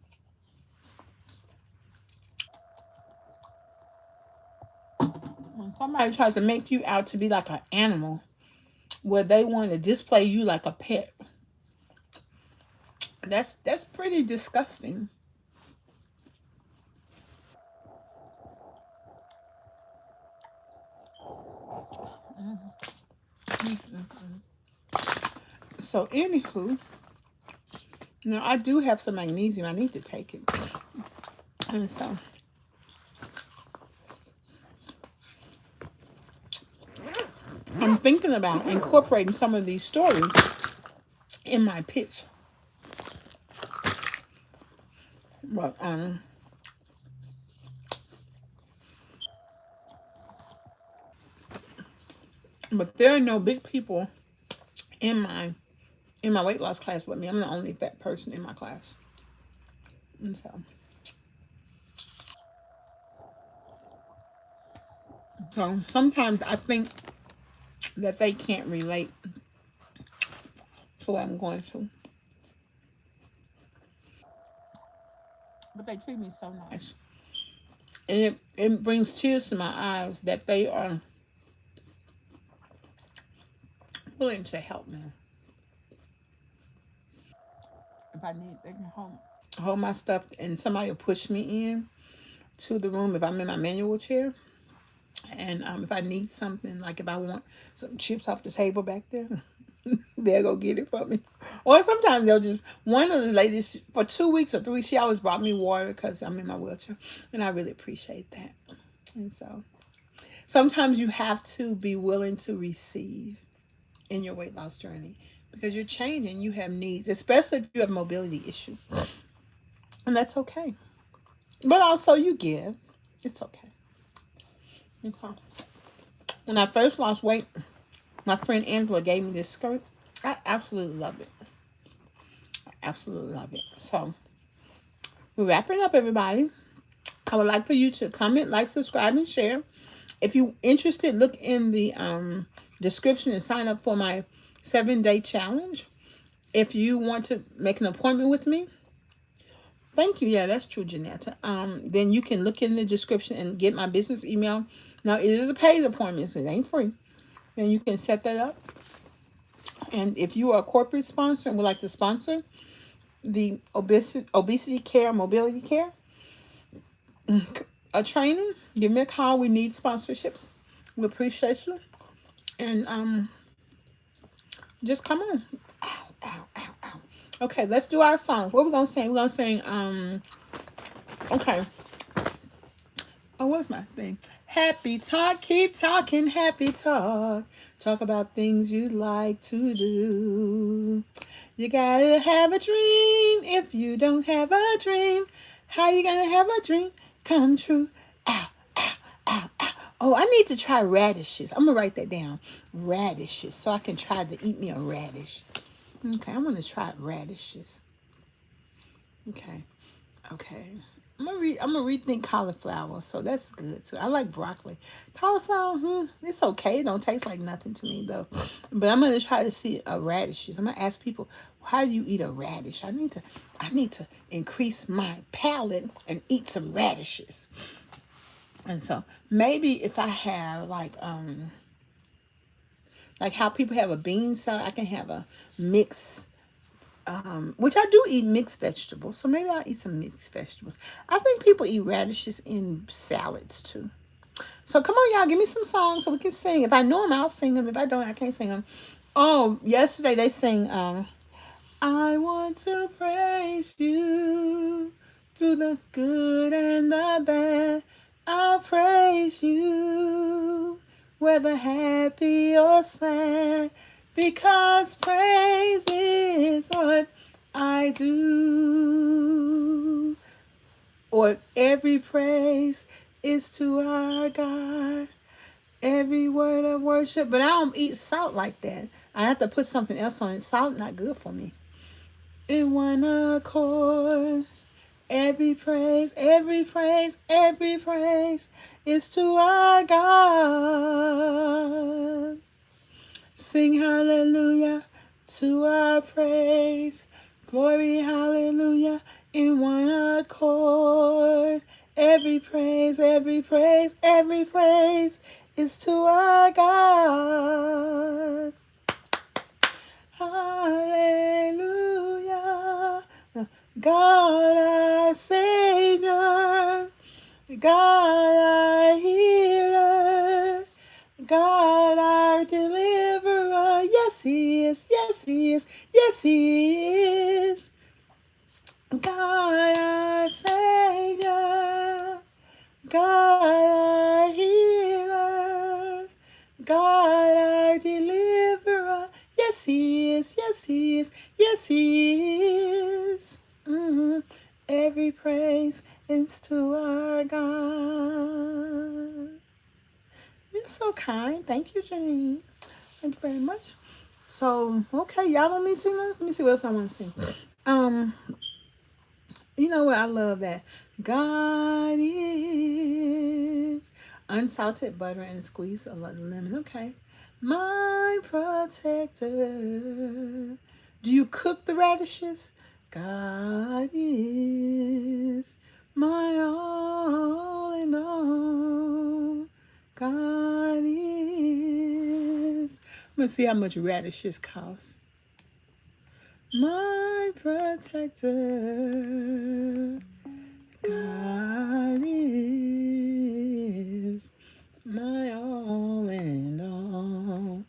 When somebody tries to make you out to be like an animal, where they want to display you like a pet, that's pretty disgusting. So anywho, now I do have some magnesium. I need to take it, and so I'm thinking about incorporating some of these stories in my pitch. But but there are no big people in my weight loss class with me. I'm the only fat person in my class, and so sometimes I think that they can't relate to what I'm going through, but they treat me so nice, and it brings tears to my eyes that they are willing to help me. If I need, they can hold my stuff, and somebody will push me in to the room if I'm in my manual chair. And if I need something, like if I want some chips off the table back there, they'll go get it for me. Or sometimes they'll just, one of the ladies, for 2 weeks or 3, she always brought me water because I'm in my wheelchair. And I really appreciate that. And so sometimes you have to be willing to receive in your weight loss journey because you're changing, you have needs, especially if you have mobility issues. And that's okay. But also you give. It's okay. Okay. When I first lost weight, my friend Angela gave me this skirt. I absolutely love it. I absolutely love it. So we're wrapping up, everybody. I would like for you to comment, like, subscribe, and share. If you're interested, look in the description and sign up for my 7-day challenge. If you want to make an appointment with me, thank you. Yeah, that's true, Janetta. Then you can look in the description and get my business email. Now, it is a paid appointment, so it ain't free. And you can set that up. And if you are a corporate sponsor and would like to sponsor the obesity care, mobility care, a training, give me a call. We need sponsorships. We appreciate you. And just come on. Ow, ow, ow, ow. Okay, let's do our songs. What we gonna sing? We're gonna sing okay. Oh, what's my thing? Happy talk, keep talking, happy talk. Talk about things you like to do. You gotta have a dream. If you don't have a dream, how you gonna have a dream come true? Ow, ow, ow, ow. Oh, I need to try radishes. I'm gonna write that down. Radishes, so I can try to eat me a radish. Okay, I'm gonna try radishes. Okay, okay. I'm gonna rethink cauliflower, so that's good too. I like broccoli. Cauliflower, it's okay. It don't taste like nothing to me though. But I'm gonna try to see a radishes. I'm gonna ask people, how do you eat a radish? I need to increase my palate and eat some radishes. And so maybe if I have like how people have a bean salad, I can have a mix which I do eat mixed vegetables, so maybe I'll eat some mixed vegetables. I think people eat radishes in salads too. So come on, y'all, give me some songs so we can sing. If I know them, I'll sing them. If I don't, I can't sing them. Oh, yesterday they sing, I want to praise you through the good and the bad. I'll praise you, whether happy or sad, because praise is what I do. Or every praise is to our God. Every word of worship. But I don't eat salt like that. I have to put something else on it. Salt not good for me. In one accord. Every praise, every praise, every praise is to our God. Sing hallelujah to our praise. Glory, hallelujah, in one accord. Every praise, every praise, every praise is to our God. Hallelujah. God our Savior, God our healer, God our deliverer. Yes, He is, yes, He is, yes, He is. God our Savior, God our healer, God our deliverer. Yes, He is, yes, He is, yes, He is. Every praise is to our God. You're so kind. Thank you, Janine. Thank you very much. So, okay, y'all let me sing. Let me see what else I want to sing. Um, you know what? I love that. God is unsalted butter and squeeze a little lemon. Okay. My protector. Do you cook the radishes? God is my all in all. God is. Let's see how much radishes cost. My protector. God is my all in all.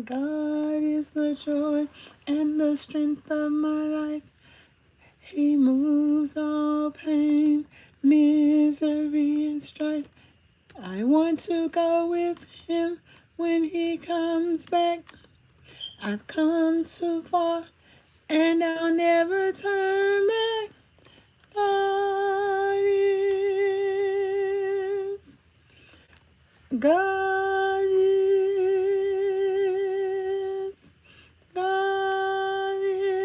God is the joy and the strength of my life. He moves all pain, misery, and strife. I want to go with Him when He comes back. I've come too far and I'll never turn back. God is. God is. God is.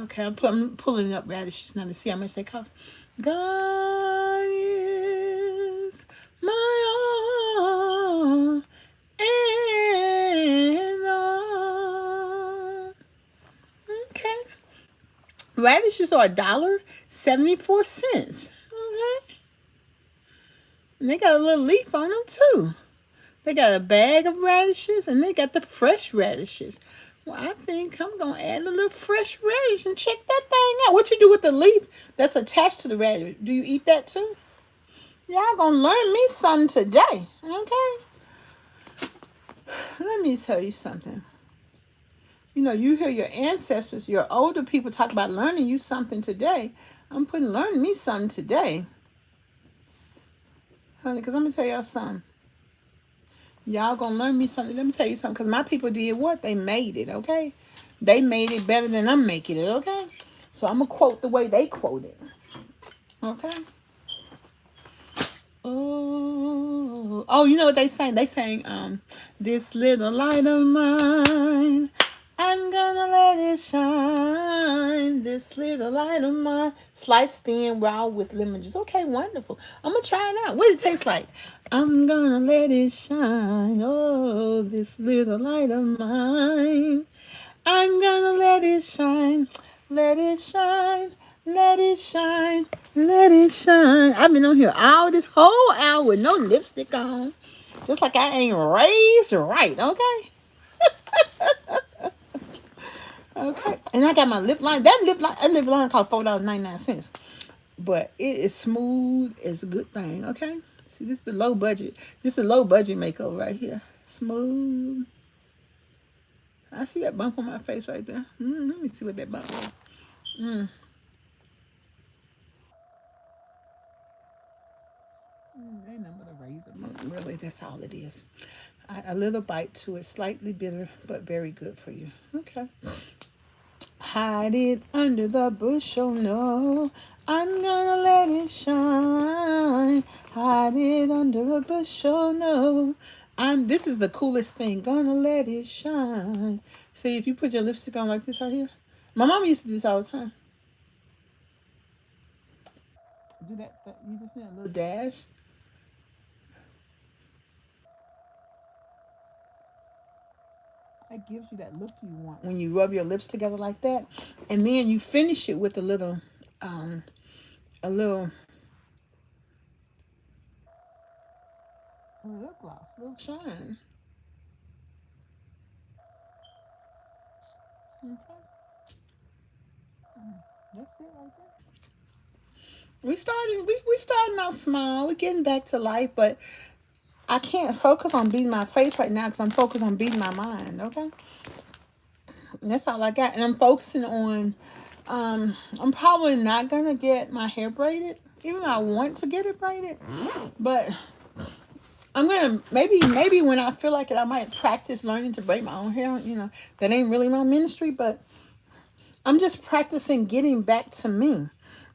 Okay, I'm pulling up radishes now to see how much they cost. God is my all and all. Okay. Radishes are $1.74. Okay. And they got a little leaf on them too. They got a bag of radishes and they got the fresh radishes. Well, I think I'm going to add a little fresh radish and check that thing out. What you do with the leaf that's attached to the radish? Do you eat that too? Y'all going to learn me something today. Okay. Let me tell you something. You know, you hear your ancestors, your older people talk about learning you something today. I'm putting learn me something today. Honey, because I'm going to tell y'all something. Y'all going to learn me something. Let me tell you something. Because my people did what? They made it, okay? They made it better than I'm making it, okay? So I'm going to quote the way they quote it. Okay? Oh, you know what they sang? They sang, this little light of mine, I'm gonna let it shine. This little light of mine, sliced thin, raw with lemon juice. Okay, wonderful. I'm gonna try it out. What does it taste like? I'm gonna let it shine. Oh, this little light of mine, I'm gonna let it shine. Let it shine. Let it shine. Let it shine. I've been on here all this whole hour with no lipstick on. Just like I ain't raised right, okay? Okay. And I got my lip line. That lip line cost $4.99. But it is smooth. It's a good thing. Okay. See, this is the low budget. This is the low budget makeover right here. Smooth. I see that bump on my face right there. Let me see what that bump is. Ain't nothing but a razor bump. Really, that's all it is. A little bite to it. Slightly bitter, but very good for you. Okay. Hide it under the bushel, no. I'm gonna let it shine. Hide it under a bushel, no. This is the coolest thing. Gonna let it shine. See, if you put your lipstick on like this right here. My mom used to do this all the time. Do that you just need a little dash. That gives you that look you want when you rub your lips together like that. And then you finish it with um, a little lip gloss, a little shine. Okay. That's it right there. We starting out small. We're getting back to life, but I can't focus on beating my face right now because I'm focused on beating my mind. Okay, and that's all I got, and I'm focusing on. I'm probably not gonna get my hair braided, even though I want to get it braided, but I'm gonna maybe when I feel like it, I might practice learning to braid my own hair. That ain't really my ministry, but I'm just practicing getting back to me,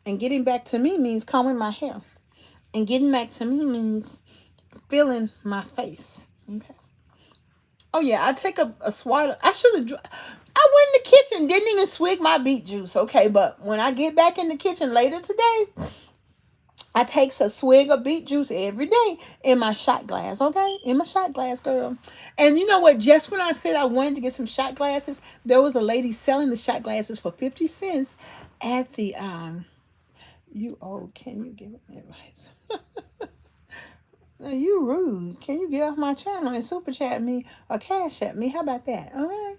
and getting back to me means combing my hair, and getting back to me means feeling my face. Okay. Oh yeah, I take a swallow. I should have. I went in the kitchen, didn't even swig my beet juice. Okay, but when I get back in the kitchen later today, I take a swig of beet juice every day in my shot glass. Okay, in my shot glass, girl. And you know what? Just when I said I wanted to get some shot glasses, there was a lady selling the shot glasses for 50 cents at the can you give me advice? Now, you rude. Can you get off my channel and super chat me or cash at me? How about that? All right.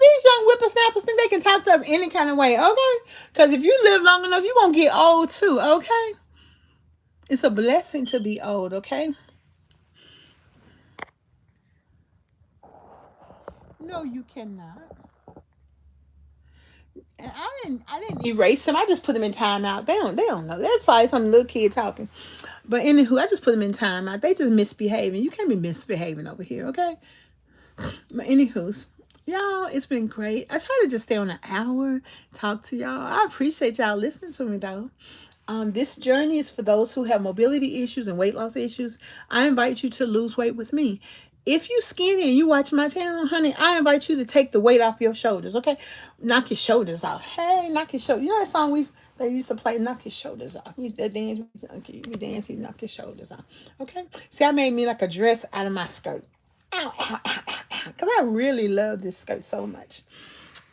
These young whippersnappers think they can talk to us any kind of way, okay? Because if you live long enough, you're going to get old too, okay? It's a blessing to be old, okay? No, you cannot. And I didn't erase them. I just put them in timeout. They don't know. That's probably some little kid talking. But anywho, I just put them in timeout. They just misbehaving. You can't be misbehaving over here, okay? But anywho's, y'all, it's been great. I try to just stay on an hour, talk to y'all. I appreciate y'all listening to me though. This journey is for those who have mobility issues and weight loss issues. I invite you to lose weight with me. If you skinny and you watch my channel, honey, I invite you to take the weight off your shoulders, okay? Knock your shoulders off. Hey, knock your shoulders. You know that song they used to play, knock your shoulders off. You dance, you knock your shoulders off. Okay? See, I made me like a dress out of my skirt. Ow, ow, ow, ow, ow. Because I really love this skirt so much.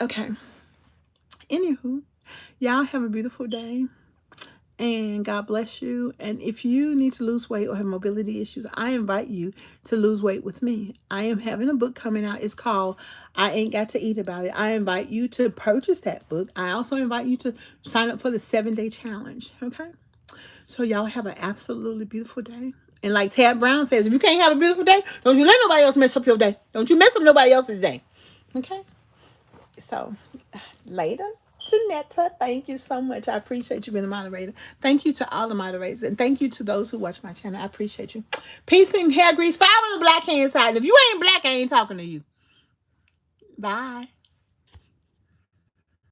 Okay. Anywho, y'all have a beautiful day. And God bless you. And if you need to lose weight or have mobility issues, I invite you to lose weight with me. I am having a book coming out. It's called I Ain't Got to Eat About It. I invite you to purchase that book. I also invite you to sign up for the 7-day challenge. Okay? So y'all have an absolutely beautiful day. And like Tab Brown says, if you can't have a beautiful day, don't you let nobody else mess up your day. Don't you mess up nobody else's day. Okay? So, later. Janetta, thank you so much. I appreciate you being a moderator. Thank you to all the moderators. And thank you to those who watch my channel. I appreciate you. Peace and hair grease. 5 on the black hand side. If you ain't black, I ain't talking to you. Bye.